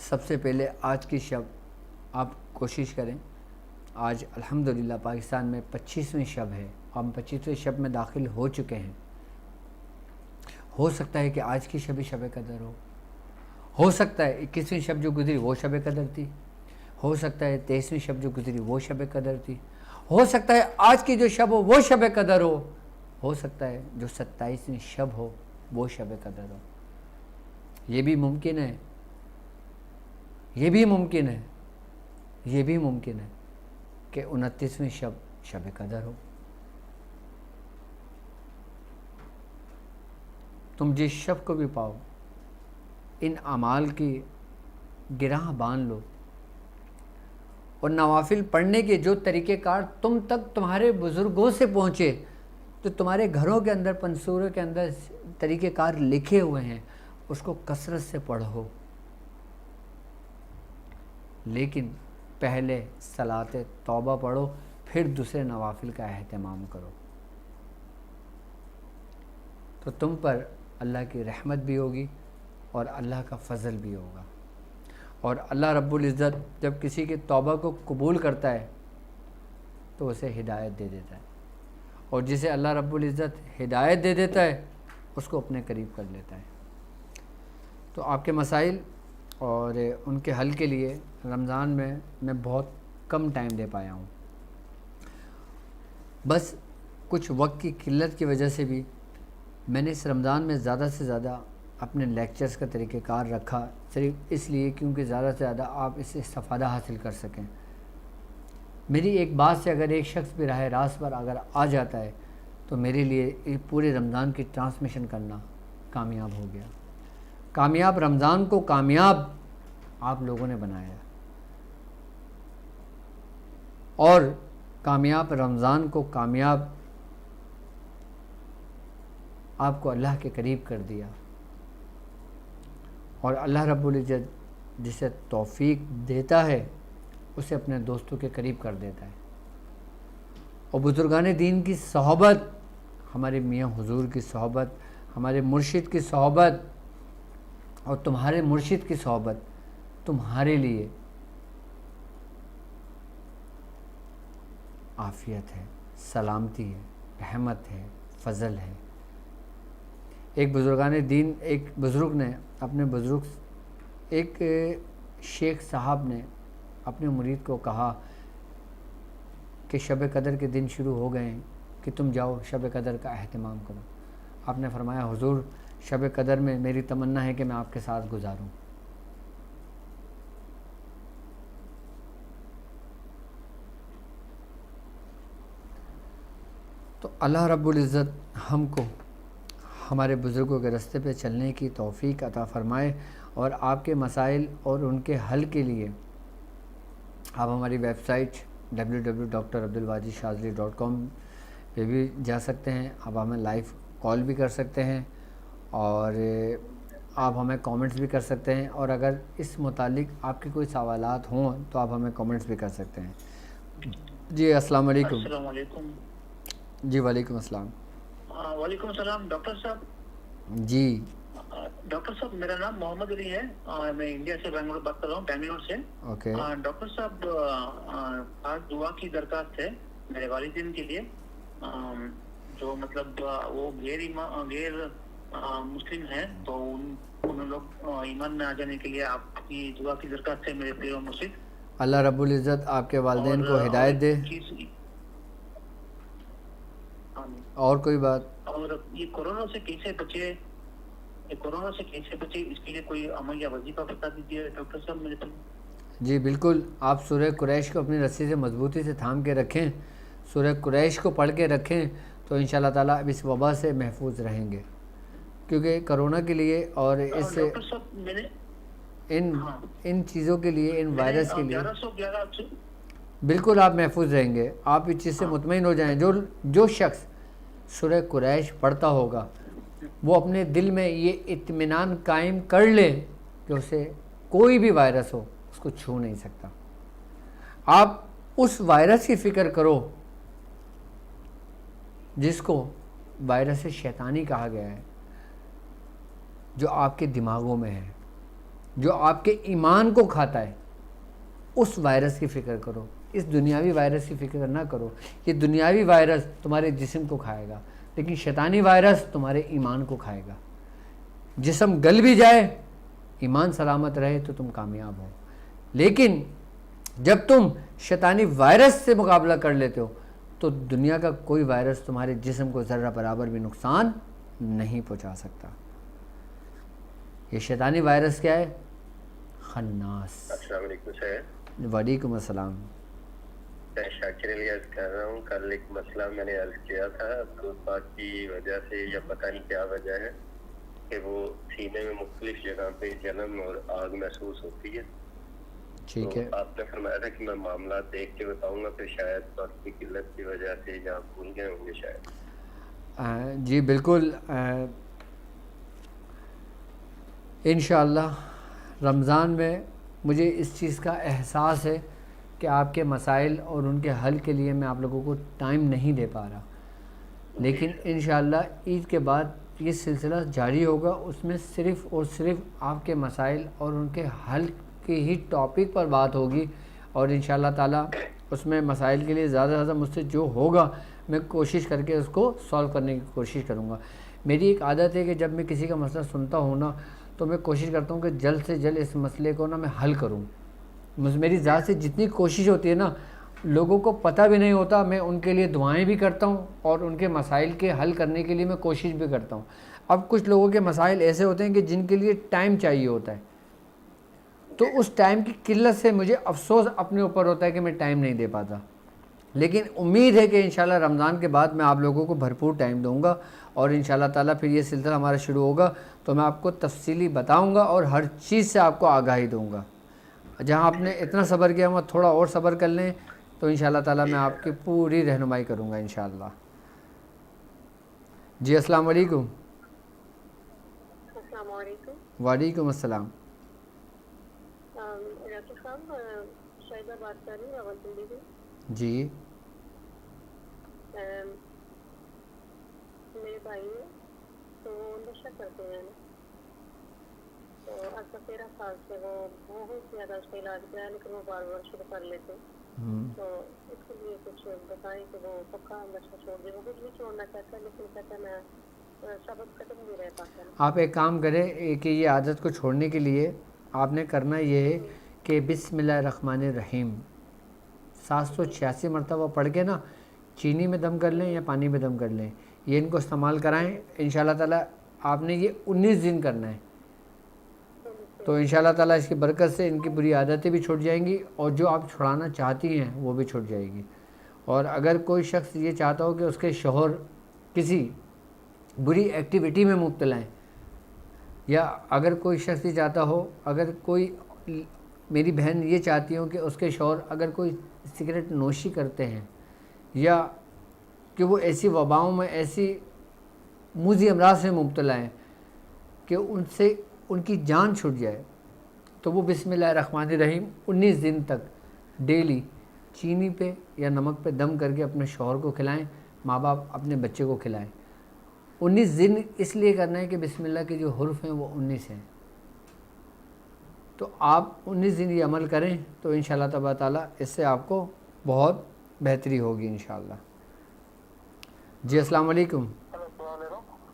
سب سے پہلے آج کی شب آپ کوشش کریں، آج الحمدللہ پاکستان میں 25ویں شب ہے، ہم 25ویں شب میں داخل ہو چکے ہیں۔ ہو سکتا ہے کہ آج کی شب شب قدر ہو سکتا ہے 21ویں شب جو گزری وہ شب قدر تھی، ہو سکتا ہے 23ویں شب جو گزری وہ شب قدر تھی، ہو سکتا ہے آج کی جو شب ہو وہ شب قدر ہو سکتا ہے جو 27ویں شب ہو وہ شب قدر ہو۔ یہ بھی ممکن ہے، یہ بھی ممکن ہے، یہ بھی ممکن ہے کہ 29ویں شب قدر ہو۔ تم جس شب کو بھی پاؤ ان اعمال کی گراہ باندھ لو، اور نوافل پڑھنے کے جو طریقہ کار تم تک تمہارے بزرگوں سے پہنچے، تو تمہارے گھروں کے اندر پنصوروں کے اندر طریقہ کار لکھے ہوئے ہیں، اس کو کثرت سے پڑھو، لیکن پہلے صلاۃ توبہ پڑھو، پھر دوسرے نوافل کا اہتمام کرو، تو تم پر اللہ کی رحمت بھی ہوگی اور اللہ کا فضل بھی ہوگا۔ اور اللہ رب العزت جب کسی کی توبہ کو قبول کرتا ہے تو اسے ہدایت دے دیتا ہے، اور جسے اللہ رب العزت ہدایت دے دیتا ہے اس کو اپنے قریب کر لیتا ہے۔ تو آپ کے مسائل اور ان کے حل کے لیے رمضان میں بہت کم ٹائم دے پایا ہوں، بس کچھ وقت کی قلت کی وجہ سے بھی میں نے اس رمضان میں زیادہ سے زیادہ اپنے لیکچرز کا طریقہ کار رکھا، صرف اس لیے کیونکہ زیادہ سے زیادہ آپ اس سے استفادہ حاصل کر سکیں۔ میری ایک بات سے اگر ایک شخص بھی راہ راست پر اگر آ جاتا ہے تو میرے لیے پورے رمضان کی ٹرانسمیشن کرنا کامیاب ہو گیا۔ کامیاب رمضان کو کامیاب آپ لوگوں نے بنایا، اور کامیاب رمضان کو کامیاب آپ کو اللہ کے قریب کر دیا، اور اللہ رب العزت جسے توفیق دیتا ہے اسے اپنے دوستوں کے قریب کر دیتا ہے۔ اور بزرگان دین کی صحبت، ہمارے میاں حضور کی صحبت، ہمارے مرشد کی صحبت اور تمہارے مرشد کی صحبت تمہارے لیے عافیت ہے، سلامتی ہے، رحمت ہے، فضل ہے۔ ایک بزرگان دین، ایک بزرگ نے اپنے ایک شیخ صاحب نے اپنے مرید کو کہا کہ شب قدر کے دن شروع ہو گئے ہیں کہ تم جاؤ شب قدر کا اہتمام کرو۔ آپ نے فرمایا حضور شب قدر میں میری تمنا ہے کہ میں آپ کے ساتھ گزاروں۔ تو اللہ رب العزت ہم کو ہمارے بزرگوں کے راستے پہ چلنے کی توفیق عطا فرمائے، اور آپ کے مسائل اور ان کے حل کے لیے آپ ہماری ویب سائٹ www.drabdulwajidshazali.com پہ بھی جا سکتے ہیں، آپ ہمیں لائیو کال بھی کر سکتے ہیں، اور آپ ہمیں کامنٹس بھی کر سکتے ہیں، اور اگر اس متعلق آپ کے کوئی سوالات ہوں تو آپ ہمیں کامنٹس بھی کر سکتے ہیں۔ جی السلام علیکم۔ السلام علیکم۔ جی وعلیکم السلام۔ وعلیکم السلام ڈاکٹر صاحب۔ جی ڈاکٹر صاحب میرا نام محمد علی ہے، میں انڈیا سے بنگلور بات کر رہا ہوں، بنگلور سے۔ اوکے ڈاکٹر صاحب آج دعا کی درخواست ہے میرے والدین کے لیے، جو مطلب وہ غیر مسلم ہیں، تو ان لوگ ایمان میں آ جانے کے لیے آپ کی دعا کی درخواست ہے میرے پیر و مرشد۔ اللہ رب العزت آپ کے والدین کو ہدایت دے۔ اور کوئی بات؟ اور یہ کورونا سے کیسے بچے، اس کے لیے کوئی عمل یا وظیفہ بتا دیجیے ڈاکٹر صاحب میرے کو۔ جی بالکل، آپ سورہ قریش کو اپنی رسی سے مضبوطی سے تھام کے رکھیں، سورہ قریش کو پڑھ کے رکھیں تو انشاءاللہ تعالیٰ اب اس وبا سے محفوظ رہیں گے، کیونکہ کرونا کے لیے اور اس ڈاکٹر صاحب میں نے ان چیزوں کے لیے، ان وائرس کے لیے بالکل آپ محفوظ رہیں گے۔ آپ اس چیز سے مطمئن ہو جائیں، جو شخص سورہ قریش پڑھتا ہوگا وہ اپنے دل میں یہ اطمینان قائم کر لے کہ اسے کوئی بھی وائرس ہو اس کو چھو نہیں سکتا۔ آپ اس وائرس کی فکر کرو جس کو وائرس شیطانی کہا گیا ہے، جو آپ کے دماغوں میں ہے، جو آپ کے ایمان کو کھاتا ہے، اس وائرس کی فکر کرو، اس دنیاوی وائرس کی فکر نہ کرو۔ یہ دنیاوی وائرس تمہارے جسم کو کھائے گا، لیکن شیطانی وائرس تمہارے ایمان کو کھائے گا۔ جسم گل بھی جائے، ایمان سلامت رہے تو تم کامیاب ہو، لیکن جب تم شیطانی وائرس سے مقابلہ کر لیتے ہو تو دنیا کا کوئی وائرس تمہارے جسم کو ذرہ برابر بھی نقصان نہیں پہنچا سکتا۔ یہ شیطانی وائرس کیا ہے؟ خناس۔ السلام علیکم سر۔ وعلیکم السلام۔ میں شاکر علی عرض کر رہا ہوں۔ کل ایک مسئلہ میں نے عرض کیا تھا، تو بات کی وجہ سے یا پتہ نہیں کیا وجہ ہے کہ وہ سینے میں مختلف جگہ پہ جلن اور آگ محسوس ہوتی ہے۔ ٹھیک ہے، تو آپ نے فرمایا تھا کہ میں معاملات دیکھ کے بتاؤں گا، پھر شاید وقت کی قلت کی وجہ سے یا بھول گئے ہوں گے شاید۔ جی بالکل، انشاءاللہ رمضان میں مجھے اس چیز کا احساس ہے کہ آپ کے مسائل اور ان کے حل کے لیے میں آپ لوگوں کو ٹائم نہیں دے پا رہا، لیکن انشاءاللہ عید کے بعد یہ سلسلہ جاری ہوگا۔ اس میں صرف اور صرف آپ کے مسائل اور ان کے حل کے ہی ٹاپک پر بات ہوگی، اور انشاءاللہ تعالیٰ اس میں مسائل کے لیے زیادہ سے زیادہ مجھ سے جو ہوگا میں کوشش کر کے اس کو سولو کرنے کی کوشش کروں گا۔ میری ایک عادت ہے کہ جب میں کسی کا مسئلہ سنتا ہوں نا تو میں کوشش کرتا ہوں کہ جلد سے جلد اس مسئلے کو نا میں حل کروں۔ میری ذات سے جتنی کوشش ہوتی ہے نا، لوگوں کو پتہ بھی نہیں ہوتا، میں ان کے لیے دعائیں بھی کرتا ہوں اور ان کے مسائل کے حل کرنے کے لیے میں کوشش بھی کرتا ہوں۔ اب کچھ لوگوں کے مسائل ایسے ہوتے ہیں کہ جن کے لیے ٹائم چاہیے ہوتا ہے، تو اس ٹائم کی قلت سے مجھے افسوس اپنے اوپر ہوتا ہے کہ میں ٹائم نہیں دے پاتا، لیکن امید ہے کہ انشاءاللہ رمضان کے بعد میں آپ لوگوں کو بھرپور ٹائم دوں گا، اور انشاءاللہ تعالیٰ پھر یہ سلسلہ ہمارا شروع ہوگا تو میں آپ کو تفصیلی بتاؤں گا اور ہر چیز سے آپ کو آگاہی دوں گا۔ جہاں آپ نے اتنا صبر کیا ہوا تھوڑا اور صبر کر لیں تو انشاءاللہ تعالیٰ میں آپ کی پوری رہنمائی کروں گا انشاءاللہ۔ جی السلام علیکم۔ السلام علیکم۔ وعلیکم السلام۔ ڈاکٹر صاحب، شاہدہ بات کر رہی ہوں راولپنڈی سے۔ جی میرے بھائی ہیں تو وہ نشہ کرتے ہیں، تو آج کا 13 سال سے وہ بہت زیادہ اس کا علاج کیا ہے، لیکن وہ بار بار شروع کر لیتے ہیں، تو اس کے لیے کچھ بتائیں کہ وہ پکا نشہ چھوڑ دے۔ وہ کچھ بھی چھوڑنا چاہتا ہے لیکن کہتا ہے میں سبق ختم نہیں رہ پاتا۔ آپ ایک کام کریں کہ یہ عادت کو چھوڑنے کے لیے آپ نے کرنا یہ ہے کہ بسم اللہ الرحمن الرحیم 786 مرتبہ پڑھ کے نا چینی میں دم کر لیں یا پانی میں دم کر لیں، یہ ان کو استعمال کرائیں۔ انشاءاللہ تعالیٰ آپ نے یہ 19 دن کرنا ہے، تو انشاءاللہ تعالیٰ اس کی برکت سے ان کی بری عادتیں بھی چھوٹ جائیں گی اور جو آپ چھڑانا چاہتی ہیں وہ بھی چھوٹ جائے گی۔ اور اگر کوئی شخص یہ چاہتا ہو کہ اس کے شوہر کسی بری ایکٹیویٹی میں مبتلا ہیں، یا اگر کوئی شخص یہ چاہتا ہو، اگر کوئی میری بہن یہ چاہتی ہوں کہ اس کے شوہر اگر کوئی سگریٹ نوشی کرتے ہیں یا کہ وہ ایسی وباؤں میں ایسی موذی امراض میں مبتلا ہیں کہ ان سے ان کی جان چھوٹ جائے، تو وہ بسم اللہ الرحمن الرحیم 19 دن تک ڈیلی چینی پہ یا نمک پہ دم کر کے اپنے شوہر کو کھلائیں، ماں باپ اپنے بچے کو کھلائیں۔ 19 دن اس لیے کرنا ہے کہ بسم اللہ کے جو حرف ہیں وہ 19 ہیں، تو آپ 19 دن یہ عمل کریں تو انشاءاللہ تبارک تعالیٰ اس سے آپ کو بہت بہتری ہوگی انشاءاللہ۔ جی السلام علیکم۔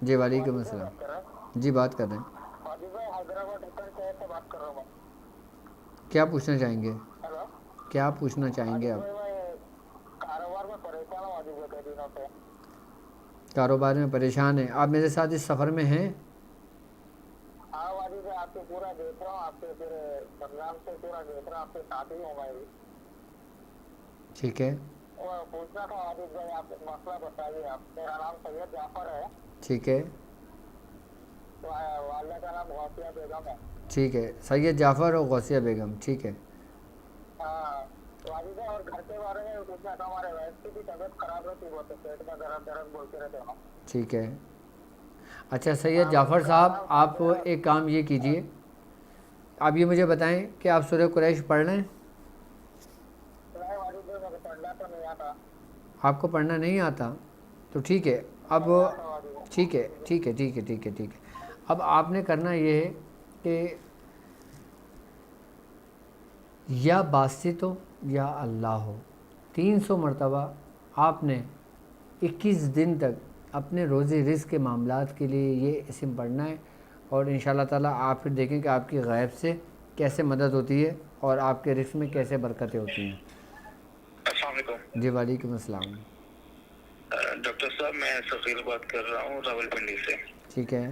جی وعلیکم السلام۔ جی بات کر رہے ہیں، کیا پوچھنا چاہیں گے؟ کیا پوچھنا چاہیں گے آپ؟ کاروبار میں پریشان ہیں آپ؟ میرے ساتھ اس سفر میں ہیں؟ آپ کو پورا دیکھ رہا ہوں، آپ کے پھر پروگرام سے پورا دیکھ رہا ہوں، آپ کے ساتھ ہی ہوں میں بھی۔ ٹھیک ہے، وہ پوچھنا تھا عابد بھائی، آپ ایک مسئلہ بتائیے۔ آپ، میرا نام سید جعفر ہے، ٹھیک ہے، والدہ کا نام غوثیہ بیگم ہے۔ ٹھیک ہے، سید جعفر اور غوثیہ بیگم، ٹھیک ہے۔ ہاں، والدہ اور گھر کے بارے میں پوچھنا تھا۔ ہمارے ویس کی بھی طبیعت خراب رہتی، وہ تو پیٹ میں درد بولتے رہتے ہیں۔ ٹھیک ہے، اچھا سید جعفر صاحب، آپ ایک کام یہ کیجئے، آپ یہ مجھے بتائیں کہ آپ سورہ قریش پڑھ لیں؟ آپ کو پڑھنا نہیں آتا؟ تو ٹھیک ہے، اب ٹھیک ہے ٹھیک ہے ٹھیک ہے ٹھیک ہے ٹھیک ہے، اب آپ نے کرنا یہ ہے کہ یا باسط ہو یا اللہ ہو، 300 مرتبہ آپ نے 21 دن تک اپنے روزی رزق کے معاملات کے لیے یہ اسم پڑھنا ہے، اور انشاءاللہ تعالیٰ آپ پھر دیکھیں کہ آپ کی غیب سے کیسے مدد ہوتی ہے اور آپ کے رزق میں کیسے برکتیں ہوتی ہیں۔ السلام علیکم جی وعلیکم السلام۔ ڈاکٹر صاحب، میں ثقیل بات کر رہا ہوں راول پنڈی سے۔ ٹھیک ہے،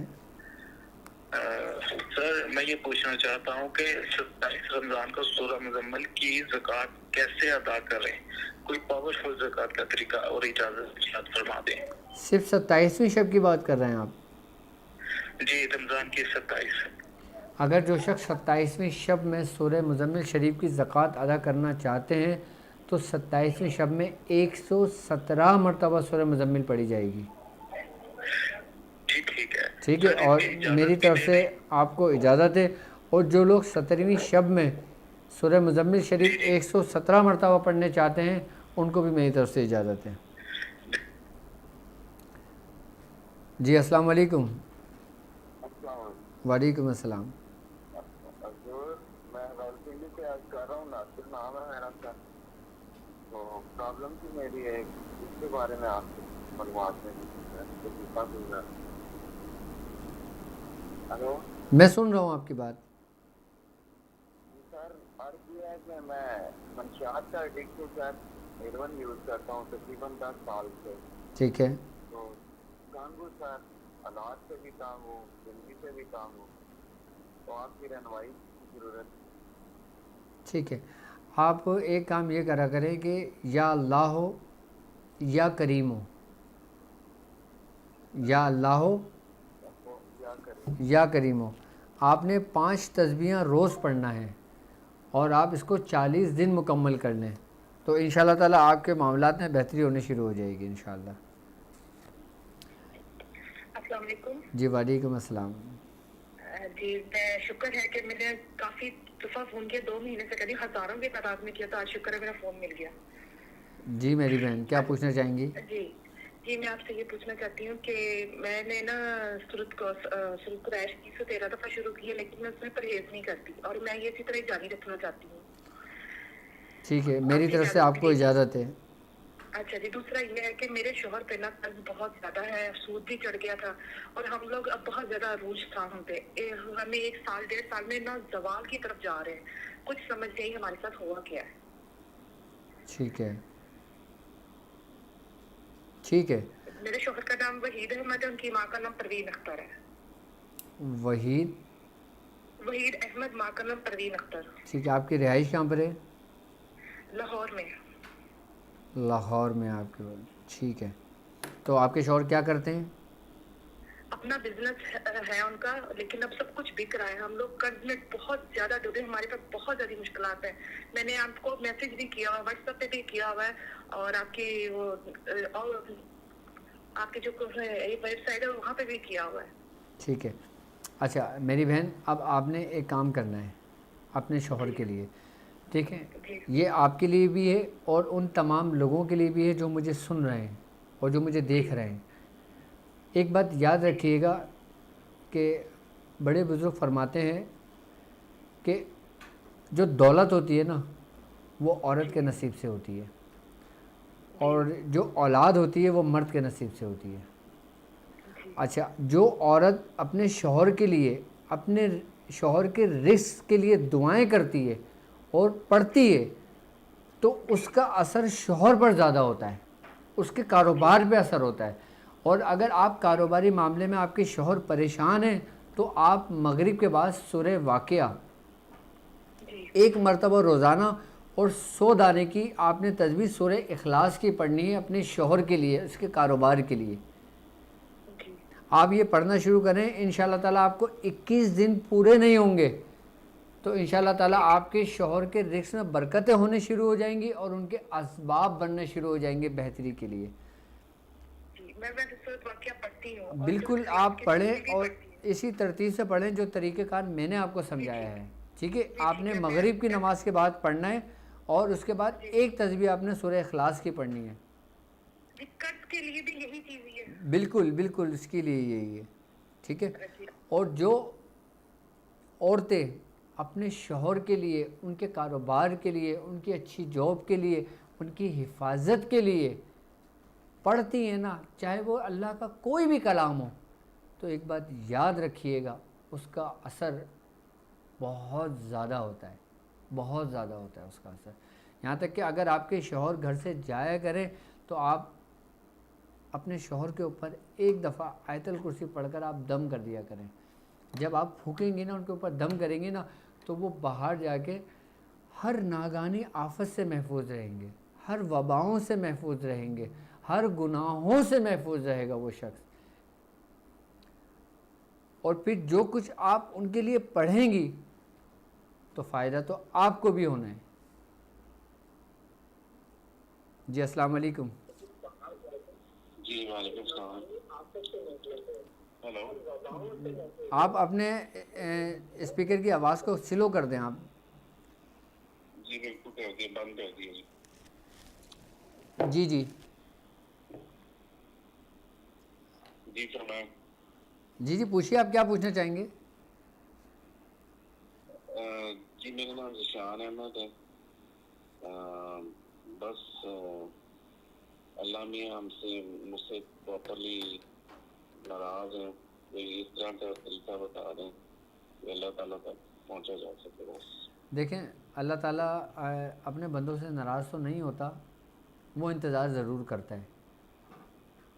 سر میں یہ پوچھنا چاہتا ہوں کہ 27 رمضان کو سورہ مزمل کی زکوٰۃ کیسے ادا کریں؟ کوئی پاورفل زکوٰۃ کا طریقہ اور اجازت فرما دیں۔ صرف 27ویں شب کی بات کر رہے ہیں آپ؟ جی، رمضان کی 27۔ اگر جو شخص 27ویں شب میں سورہ مزمل شریف کی زکوٰۃ ادا کرنا چاہتے ہیں تو 27ویں شب میں 117 مرتبہ سورہ مزمل پڑھی جائے گی۔ جی ٹھیک ہے، ٹھیک ہے، اور میری طرف سے آپ کو اجازت ہے، اور جو لوگ 17ویں شب میں سورہ مزمل شریف 117 مرتبہ پڑھنے چاہتے ہیں ان کو بھی میری طرف سے اجازت ہے۔ جی السلام علیکم۔ وعلیکم السلام۔ میں راولپنڈی سے آج کر رہا ہوں، ناصر نام ہے میرا سر، تو پرابلم تھی میری ہے، اس کے بارے میں آپ سے معلومات لینی تھی۔ ہلو، میں سن رہا ہوں آپ کی بات۔ سر عرض یہ ہے کہ میں منشیات کا ایڈکٹ ہوں سر، ہیروئن یوز کرتا ہوں تقریباً 10 سال سے۔ ٹھیک ہے، تو تنگ ہوں سر، حالات سے بھی تنگ ہوں، زندگی سے بھی تنگ ہوں، تو آپ کی رہنمائی کی ضرورت۔ ٹھیک ہے، آپ ایک کام یہ کرا کریں کہ یا اللہ ہو یا کریم ہو، یا اللہ ہو یا کریم ہو، آپ نے 5 تسبیحاں روز پڑھنا ہے اور آپ اس کو 40 دن مکمل کر لیں تو انشاءاللہ تعالیٰ آپ کے معاملات میں بہتری ہونے شروع ہو جائے گی انشاءاللہ۔ السلام علیکم۔ جی وعلیکم السلام۔ جی میں شکر ہے کہ میں نے کافی دفعہ فون کیا، 2 مہینے سے کبھی ہزاروں کی تعداد میں کیا، تو آج شکر ہے میرا فون مل گیا۔ جی میری بہن کیا پوچھنا چاہیں گی؟ جی میں آپ سے یہ پوچھنا چاہتی ہوں کہ میں نے نا سورۃ قریش کی 13 دفعہ شروع کی ہے، لیکن میں اس میں پرہیز نہیں کرتی اور میں یہ اسی طرح جاری رکھنا چاہتی ہوں۔ ٹھیک ہے، میری طرف سے آپ کو اجازت ہے۔ اچھا جی، دوسرا یہ ہے کہ میرے شوہر پہ نا قرض بہت زیادہ ہے، سود بھی چڑھ گیا تھا اور ہم لوگ اب بہت زیادہ عروج تھا ہم پہ، ہمیں 1 سال 1.5 سال میں نا زوال کی طرف جا رہے ہیں، کچھ سمجھ نہیں ہمارے ساتھ ہوا کیا ہے۔ ٹھیک ہے ٹھیک ہے، میرے شوہر کا نام وحید احمد ہے، ان کی ماں کا نام پروین اختر ہے۔ وحید احمد، ماں کا نام پروین اختر۔ ٹھیک ہے، آپ کی رہائش کہاں پر ہے؟ لاہور میں۔ لاہور میں آپ کے؟ ٹھیک ہے، تو آپ کے شوہر کیا کرتے ہیں؟ اپنا بزنس ہے ان کا، لیکن اب سب کچھ بک رہا ہے، ہم لوگ قرض میں بہت زیادہ ڈوبے، ہمارے پاس بہت زیادہ مشکلات ہیں۔ میں نے آپ کو میسج بھی کیا ہوا ہے، واٹس ایپ پہ بھی کیا ہوا ہے، اور آپ کی جو ویب سائٹ ہے وہاں پہ بھی کیا ہوا ہے۔ ٹھیک ہے، اچھا میری بہن، اب آپ نے ایک کام کرنا ہے اپنے شوہر کے لیے، ٹھیک ہے؟ یہ آپ کے لیے بھی ہے اور ان تمام لوگوں کے لیے بھی ہے جو مجھے سن رہے ہیں اور جو مجھے دیکھ رہے ہیں۔ ایک بات یاد رکھیے گا کہ بڑے بزرگ فرماتے ہیں کہ جو دولت ہوتی ہے نا وہ عورت کے نصیب سے ہوتی ہے، اور جو اولاد ہوتی ہے وہ مرد کے نصیب سے ہوتی ہے۔ اچھا، جو عورت اپنے شوہر کے لیے، اپنے شوہر کے رزق کے لیے دعائیں کرتی ہے اور پڑھتی ہے تو اس کا اثر شوہر پر زیادہ ہوتا ہے، اس کے کاروبار پہ اثر ہوتا ہے۔ اور اگر آپ کاروباری معاملے میں آپ کے شوہر پریشان ہیں تو آپ مغرب کے بعد سورہ واقعہ 1 مرتبہ روزانہ اور 100 دانے کی آپ نے تسبیح سورہ اخلاص کی پڑھنی ہے اپنے شوہر کے لیے، اس کے کاروبار کے لیے۔ آپ یہ پڑھنا شروع کریں، انشاءاللہ تعالیٰ آپ کو 21 دن پورے نہیں ہوں گے تو انشاءاللہ تعالیٰ آپ کے شوہر کے رزق میں برکتیں ہونے شروع ہو جائیں گی اور ان کے اسباب بننے شروع ہو جائیں گے بہتری کے لیے۔ بالکل آپ پڑھیں اور اسی ترتیب سے پڑھیں جو طریقہ کار میں نے آپ کو سمجھایا ہے، ٹھیک ہے؟ آپ نے مغرب کی نماز کے بعد پڑھنا ہے اور اس کے بعد 1 تسبیح آپ نے سورہ اخلاص کی پڑھنی ہے۔ قرض کے لیے بھی یہی چیز ہی ہے. بالکل بالکل اس کے لیے یہی ہے. ٹھیک ہے. اور جو عورتیں اپنے شوہر کے لیے، ان کے کاروبار کے لیے، ان کی اچھی جاب کے لیے، ان کی حفاظت کے لیے پڑھتی ہیں نا، چاہے وہ اللہ کا کوئی بھی کلام ہو، تو ایک بات یاد رکھیے گا، اس کا اثر بہت زیادہ ہوتا ہے، بہت زیادہ ہوتا ہے اس کا اثر. یہاں تک کہ اگر آپ کے شوہر گھر سے جایا کریں تو آپ اپنے شوہر کے اوپر ایک دفعہ آیت الکرسی پڑھ کر آپ دم کر دیا کریں. جب آپ پھونکیں گے نا، ان کے اوپر دم کریں گے نا، تو وہ باہر جا کے ہر ناگہانی آفت سے محفوظ رہیں گے، ہر وباؤں سے محفوظ رہیں گے، ہر گناہوں سے محفوظ رہے گا وہ شخص. اور پھر جو کچھ آپ ان کے لیے پڑھیں گی تو فائدہ تو آپ کو بھی ہونا ہے. جی السلام علیکم. جی وعلیکم السلام. ہیلو. آپ اپنے اسپیکر کی آواز کو سلو کر دیں آپ. جی بالکل کر دیے، بند کر دیے. جی جی جی فرمائیں. جی جی پوچھیے، آپ کیا پوچھنا چاہیں گے؟ جی میرا نام ذیشان احمد ہے. بس اللہ میاں مجھ سے پراپرلی ناراض ہیں. کوئی اس طرح کا طریقہ بتا دیں کہ اللہ تعالیٰ تک پہنچا جا سکے. بس دیکھیں، اللہ تعالیٰ اپنے بندوں سے ناراض تو نہیں ہوتا، وہ انتظار ضرور کرتا ہے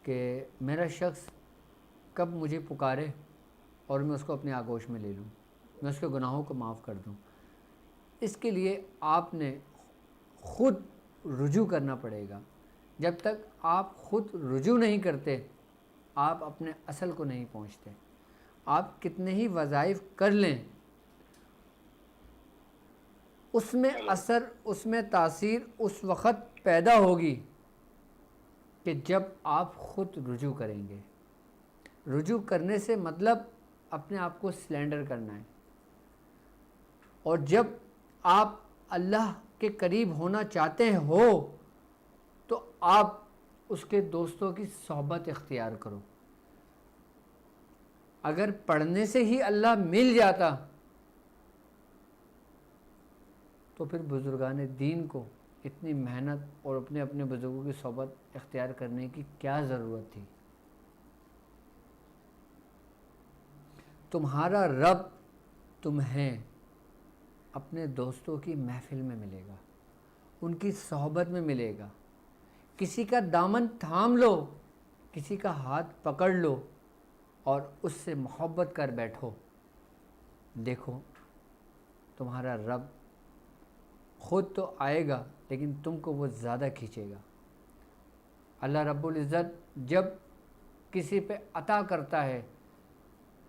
کہ میرا شخص کب مجھے پکارے اور میں اس کو اپنے آغوش میں لے لوں، میں اس کے گناہوں کو معاف کر دوں. اس کے لیے آپ نے خود رجوع کرنا پڑے گا. جب تک آپ خود رجوع نہیں کرتے، آپ اپنے اصل کو نہیں پہنچتے. آپ کتنے ہی وظائف کر لیں، اس میں اثر، اس میں تاثیر اس وقت پیدا ہوگی کہ جب آپ خود رجوع کریں گے. رجوع کرنے سے مطلب اپنے آپ کو سلینڈر کرنا ہے. اور جب آپ اللہ کے قریب ہونا چاہتے ہو تو آپ اس کے دوستوں کی صحبت اختیار کرو. اگر پڑھنے سے ہی اللہ مل جاتا تو پھر بزرگان دین کو اتنی محنت اور اپنے بزرگوں کی صحبت اختیار کرنے کی کیا ضرورت تھی. تمہارا رب تمہیں اپنے دوستوں کی محفل میں ملے گا، ان کی صحبت میں ملے گا. کسی کا دامن تھام لو، کسی کا ہاتھ پکڑ لو اور اس سے محبت کر بیٹھو. دیکھو تمہارا رب خود تو آئے گا لیکن تم کو وہ زیادہ کھینچے گا. اللہ رب العزت جب کسی پہ عطا کرتا ہے،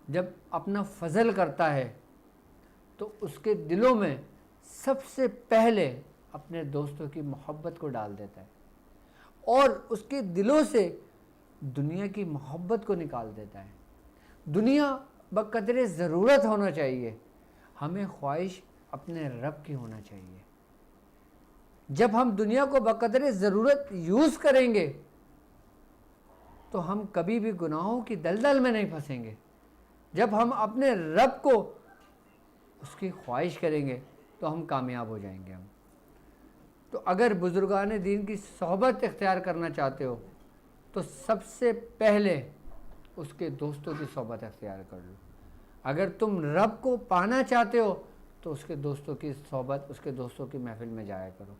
جب اپنا فضل کرتا ہے، تو اس کے دلوں میں سب سے پہلے اپنے دوستوں کی محبت کو ڈال دیتا ہے اور اس کے دلوں سے دنیا کی محبت کو نکال دیتا ہے. دنیا بقدر ضرورت ہونا چاہیے، ہمیں خواہش اپنے رب کی ہونا چاہیے. جب ہم دنیا کو بقدر ضرورت یوز کریں گے تو ہم کبھی بھی گناہوں کی دلدل میں نہیں پھنسیں گے. جب ہم اپنے رب کو اس کی خواہش کریں گے تو ہم کامیاب ہو جائیں گے. تو اگر بزرگان دین کی صحبت اختیار کرنا چاہتے ہو تو سب سے پہلے اس کے دوستوں کی صحبت اختیار کر لو. اگر تم رب کو پانا چاہتے ہو تو اس کے دوستوں کی صحبت، اس کے دوستوں کی محفل میں جایا کرو.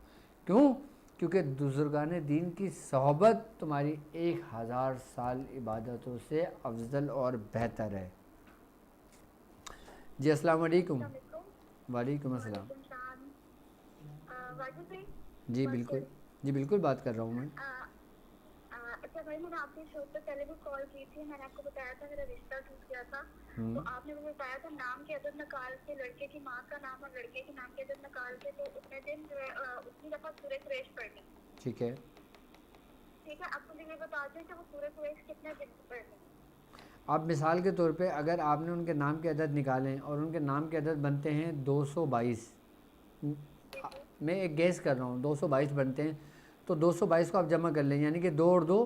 کیوں؟ کیونکہ بزرگان دین کی صحبت تمہاری 1000 سال عبادتوں سے افضل اور بہتر ہے. جی السلام علیکم. وعلیکم السلام. جی بالکل، جی بالکل بات کر رہا ہوں میں. اچھا بھائی، میں نے آپ کے شو پہ پہلے بھی کال کی تھی. میں نے آپ کو بتایا تھا میرا رشتہ ٹوٹ گیا تھا، تو آپ نے مجھے بتایا تھا نام کی عدد نکال کے، لڑکے کی ماں کا نام اور لڑکے کے نام کی عدد نکال کے، تو اتنے دن جو ہے اتنی دفعہ سورہ قریش پڑھنی. ٹھیک ہے. ٹھیک ہے، اب مجھے یہ بتا دیں کہ وہ سورہ قریش کتنے دن پڑھنی. آپ مثال کے طور پہ اگر آپ نے ان کے نام کے عدد نکالیں اور ان کے نام کے عدد بنتے ہیں 222، میں ایک گیس کر رہا ہوں، 222 بنتے ہیں، تو 222 کو آپ جمع کر لیں، یعنی کہ 2 اور 2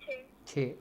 6। 6,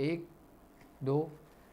1, 2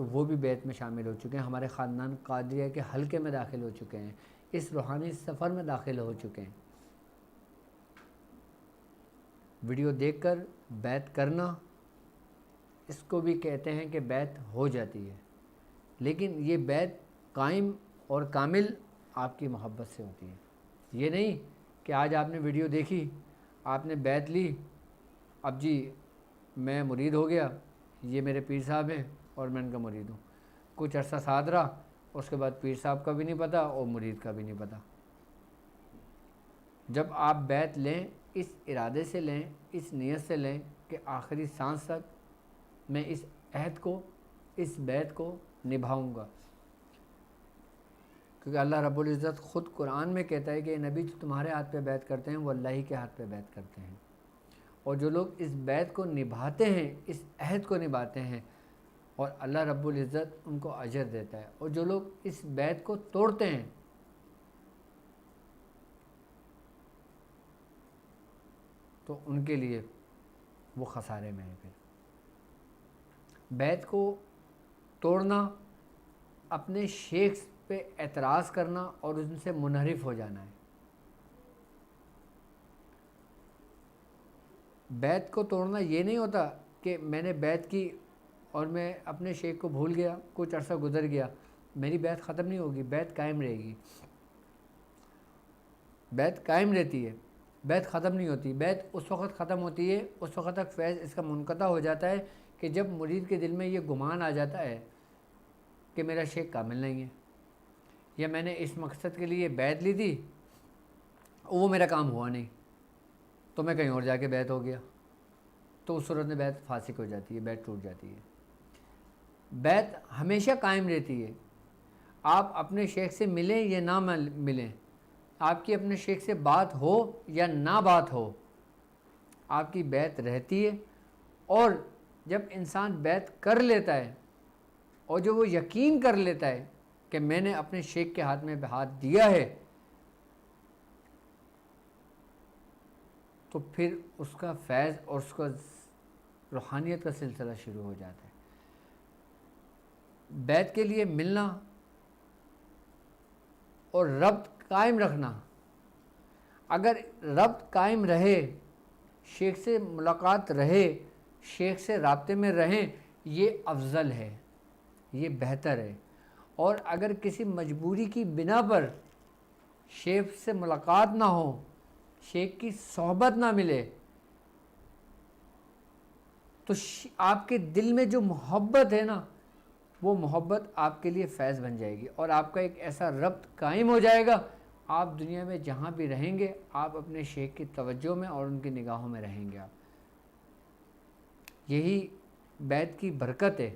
تو وہ بھی بیعت میں شامل ہو چکے ہیں، ہمارے خاندان قادریہ کے حلقے میں داخل ہو چکے ہیں، اس روحانی سفر میں داخل ہو چکے ہیں۔ ویڈیو دیکھ کر بیعت کرنا، اس کو بھی کہتے ہیں کہ بیعت ہو جاتی ہے، لیکن یہ بیعت قائم اور کامل آپ کی محبت سے ہوتی ہے۔ یہ نہیں کہ آج آپ نے ویڈیو دیکھی، آپ نے بیعت لی، اب جی میں مرید ہو گیا، یہ میرے پیر صاحب ہیں اور میں ان کا مرید ہوں، کچھ عرصہ ساتھ رہا، اس کے بعد پیر صاحب کا بھی نہیں پتہ اور مرید کا بھی نہیں پتہ۔ جب آپ بیعت لیں، اس ارادے سے لیں، اس نیت سے لیں کہ آخری سانس تک میں اس عہد کو، اس بیعت کو نبھاؤں گا، کیونکہ اللہ رب العزت خود قرآن میں کہتا ہے کہ نبی جو تمہارے ہاتھ پہ بیعت کرتے ہیں وہ اللہ ہی کے ہاتھ پہ بیعت کرتے ہیں، اور جو لوگ اس بیعت کو نبھاتے ہیں، اس عہد کو نبھاتے ہیں، اور اللہ رب العزت ان کو اجر دیتا ہے، اور جو لوگ اس بیعت کو توڑتے ہیں تو ان کے لیے وہ خسارے میں ہے۔ پھر بیعت کو توڑنا اپنے شیخ پہ اعتراض کرنا اور ان سے منحرف ہو جانا ہے۔ بیعت کو توڑنا یہ نہیں ہوتا کہ میں نے بیعت کی اور میں اپنے شیخ کو بھول گیا، کچھ عرصہ گزر گیا، میری بیعت ختم نہیں ہوگی، بیعت قائم رہے گی، بیعت قائم رہتی ہے، بیعت ختم نہیں ہوتی۔ بیعت اس وقت ختم ہوتی ہے، اس وقت تک فیض اس کا منقطع ہو جاتا ہے کہ جب مرید کے دل میں یہ گمان آ جاتا ہے کہ میرا شیخ کامل نہیں ہے، یا میں نے اس مقصد کے لیے بیعت لی تھی وہ میرا کام ہوا نہیں تو میں کہیں اور جا کے بیعت ہو گیا، تو اس صورت میں بیعت فاسق ہو جاتی ہے، بیعت ٹوٹ جاتی ہے۔ بیعت ہمیشہ قائم رہتی ہے، آپ اپنے شیخ سے ملیں یا نہ ملیں، آپ کی اپنے شیخ سے بات ہو یا نہ بات ہو، آپ کی بیعت رہتی ہے۔ اور جب انسان بیعت کر لیتا ہے اور جو وہ یقین کر لیتا ہے کہ میں نے اپنے شیخ کے ہاتھ میں ہاتھ دیا ہے، تو پھر اس کا فیض اور اس کا روحانیت کا سلسلہ شروع ہو جاتا ہے۔ بیعت کے لیے ملنا اور ربط قائم رکھنا، اگر ربط قائم رہے، شیخ سے ملاقات رہے، شیخ سے رابطے میں رہیں، یہ افضل ہے، یہ بہتر ہے۔ اور اگر کسی مجبوری کی بنا پر شیخ سے ملاقات نہ ہو، شیخ کی صحبت نہ ملے، تو آپ کے دل میں جو محبت ہے نا، وہ محبت آپ کے لیے فیض بن جائے گی، اور آپ کا ایک ایسا ربط قائم ہو جائے گا، آپ دنیا میں جہاں بھی رہیں گے آپ اپنے شیخ کی توجہ میں اور ان کی نگاہوں میں رہیں گے۔ آپ یہی بیعت کی برکت ہے۔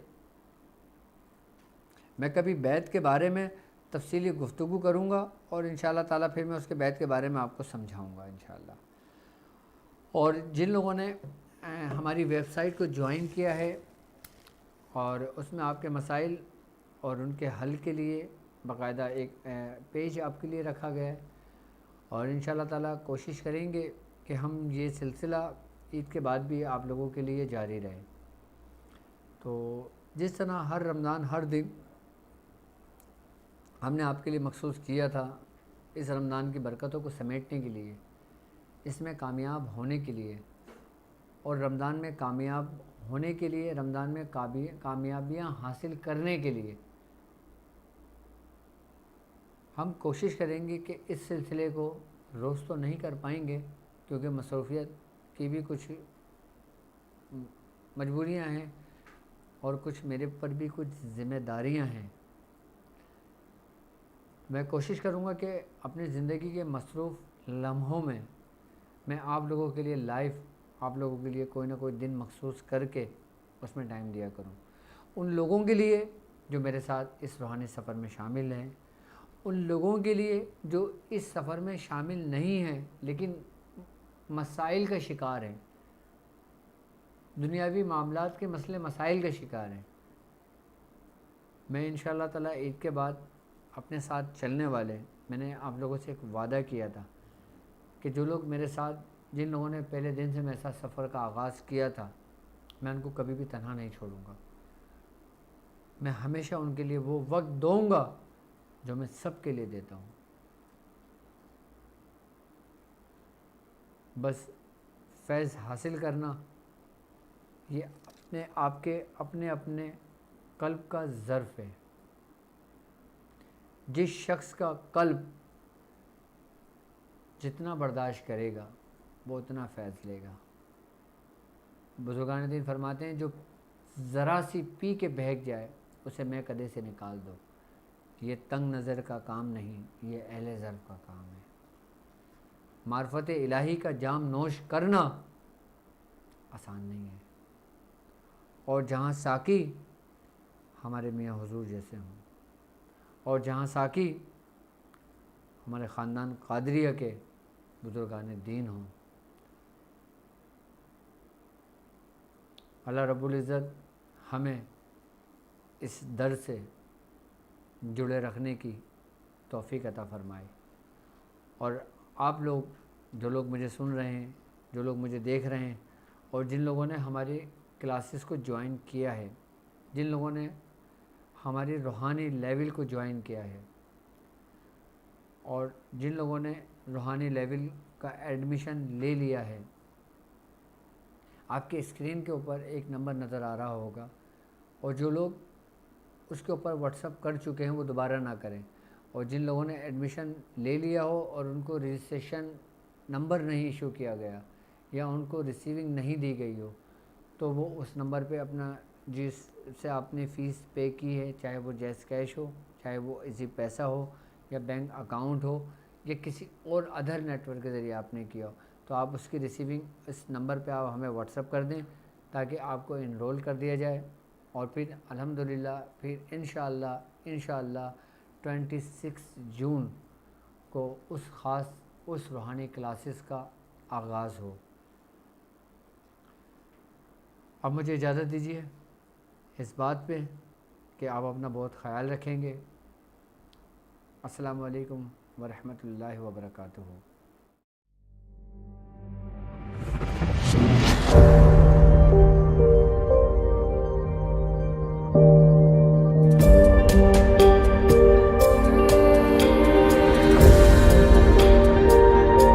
میں کبھی بیعت کے بارے میں تفصیلی گفتگو کروں گا اور انشاءاللہ تعالیٰ پھر میں اس کے بیعت کے بارے میں آپ کو سمجھاؤں گا انشاءاللہ۔ اور جن لوگوں نے ہماری ویب سائٹ کو جوائن کیا ہے اور اس میں آپ کے مسائل اور ان کے حل کے لیے باقاعدہ ایک پیج آپ کے لیے رکھا گیا ہے، اور انشاءاللہ تعالیٰ کوشش کریں گے کہ ہم یہ سلسلہ عید کے بعد بھی آپ لوگوں کے لیے جاری رہے۔ تو جس طرح ہر رمضان ہر دن ہم نے آپ کے لیے مخصوص کیا تھا اس رمضان کی برکتوں کو سمیٹنے کے لیے، اس میں کامیاب ہونے کے لیے، اور رمضان میں کامیاب ہونے کے لیے، رمضان میں کامیابیاں حاصل کرنے کے لیے ہم کوشش کریں گے کہ اس سلسلے کو روز تو نہیں کر پائیں گے کیونکہ مصروفیت کی بھی کچھ مجبوریاں ہیں اور کچھ میرے پر بھی کچھ ذمہ داریاں ہیں۔ میں کوشش کروں گا کہ اپنی زندگی کے مصروف لمحوں میں میں آپ لوگوں کے لیے لائیو، آپ لوگوں کے لیے کوئی نہ کوئی دن مخصوص کر کے اس میں ٹائم دیا کروں، ان لوگوں کے لیے جو میرے ساتھ اس روحانی سفر میں شامل ہیں، ان لوگوں کے لیے جو اس سفر میں شامل نہیں ہیں لیکن مسائل کا شکار ہیں، دنیاوی معاملات کے مسئلے مسائل کا شکار ہیں۔ میں انشاءاللہ تعالیٰ عید کے بعد اپنے ساتھ چلنے والے، میں نے آپ لوگوں سے ایک وعدہ کیا تھا کہ جو لوگ میرے ساتھ، جن لوگوں نے پہلے دن سے میرے ساتھ سفر کا آغاز کیا تھا، میں ان کو کبھی بھی تنہا نہیں چھوڑوں گا۔ میں ہمیشہ ان کے لیے وہ وقت دوں گا جو میں سب کے لیے دیتا ہوں. بس فیض حاصل کرنا یہ اپنے قلب کا ظرف ہے. جس شخص کا قلب جتنا برداشت کرے گا وہ اتنا فیض لے گا. بزرگان دین فرماتے ہیں جو ذرا سی پی کے بہک جائے اسے میں کدے سے نکال دو. یہ تنگ نظر کا کام نہیں، یہ اہل ظرف کا کام ہے. معرفت الہی کا جام نوش کرنا آسان نہیں ہے، اور جہاں ساقی ہمارے میاں حضور جیسے ہوں، اور جہاں ساقی ہمارے خاندان قادریہ کے بزرگان دین ہوں، اللہ رب العزت ہمیں اس در سے جڑے رکھنے کی توفیق عطا فرمائے. اور آپ لوگ جو لوگ مجھے سن رہے ہیں، جو لوگ مجھے دیکھ رہے ہیں، اور جن لوگوں نے ہماری کلاسز کو جوائن کیا ہے، جن لوگوں نے ہماری روحانی لیول کو جوائن کیا ہے، اور جن لوگوں نے روحانی لیول کا ایڈمیشن لے لیا ہے، آپ کے اسکرین کے اوپر ایک نمبر نظر آ رہا ہوگا، اور جو لوگ اس کے اوپر واٹس اپ کر چکے ہیں وہ دوبارہ نہ کریں. اور جن لوگوں نے ایڈمیشن لے لیا ہو اور ان کو رجسٹریشن نمبر نہیں ایشو کیا گیا یا ان کو ریسیونگ نہیں دی گئی ہو، تو وہ اس نمبر پہ اپنا جس سے آپ نے فیس پے کی ہے، چاہے وہ جیز کیش ہو، چاہے وہ ایزی پیسہ ہو، یا بینک اکاؤنٹ ہو، یا کسی اور ادر نیٹ ورک کے ذریعے آپ نے کیا ہو، تو آپ اس کی ریسیونگ اس نمبر پہ آپ ہمیں واٹس اپ کر دیں تاکہ آپ کو انرول کر دیا جائے. اور پھر الحمدللہ پھر انشاءاللہ 26 جون کو اس روحانی کلاسز کا آغاز ہو. اب مجھے اجازت دیجیے اس بات پہ کہ آپ اپنا بہت خیال رکھیں گے. السلام علیکم ورحمۃ اللہ وبرکاتہ.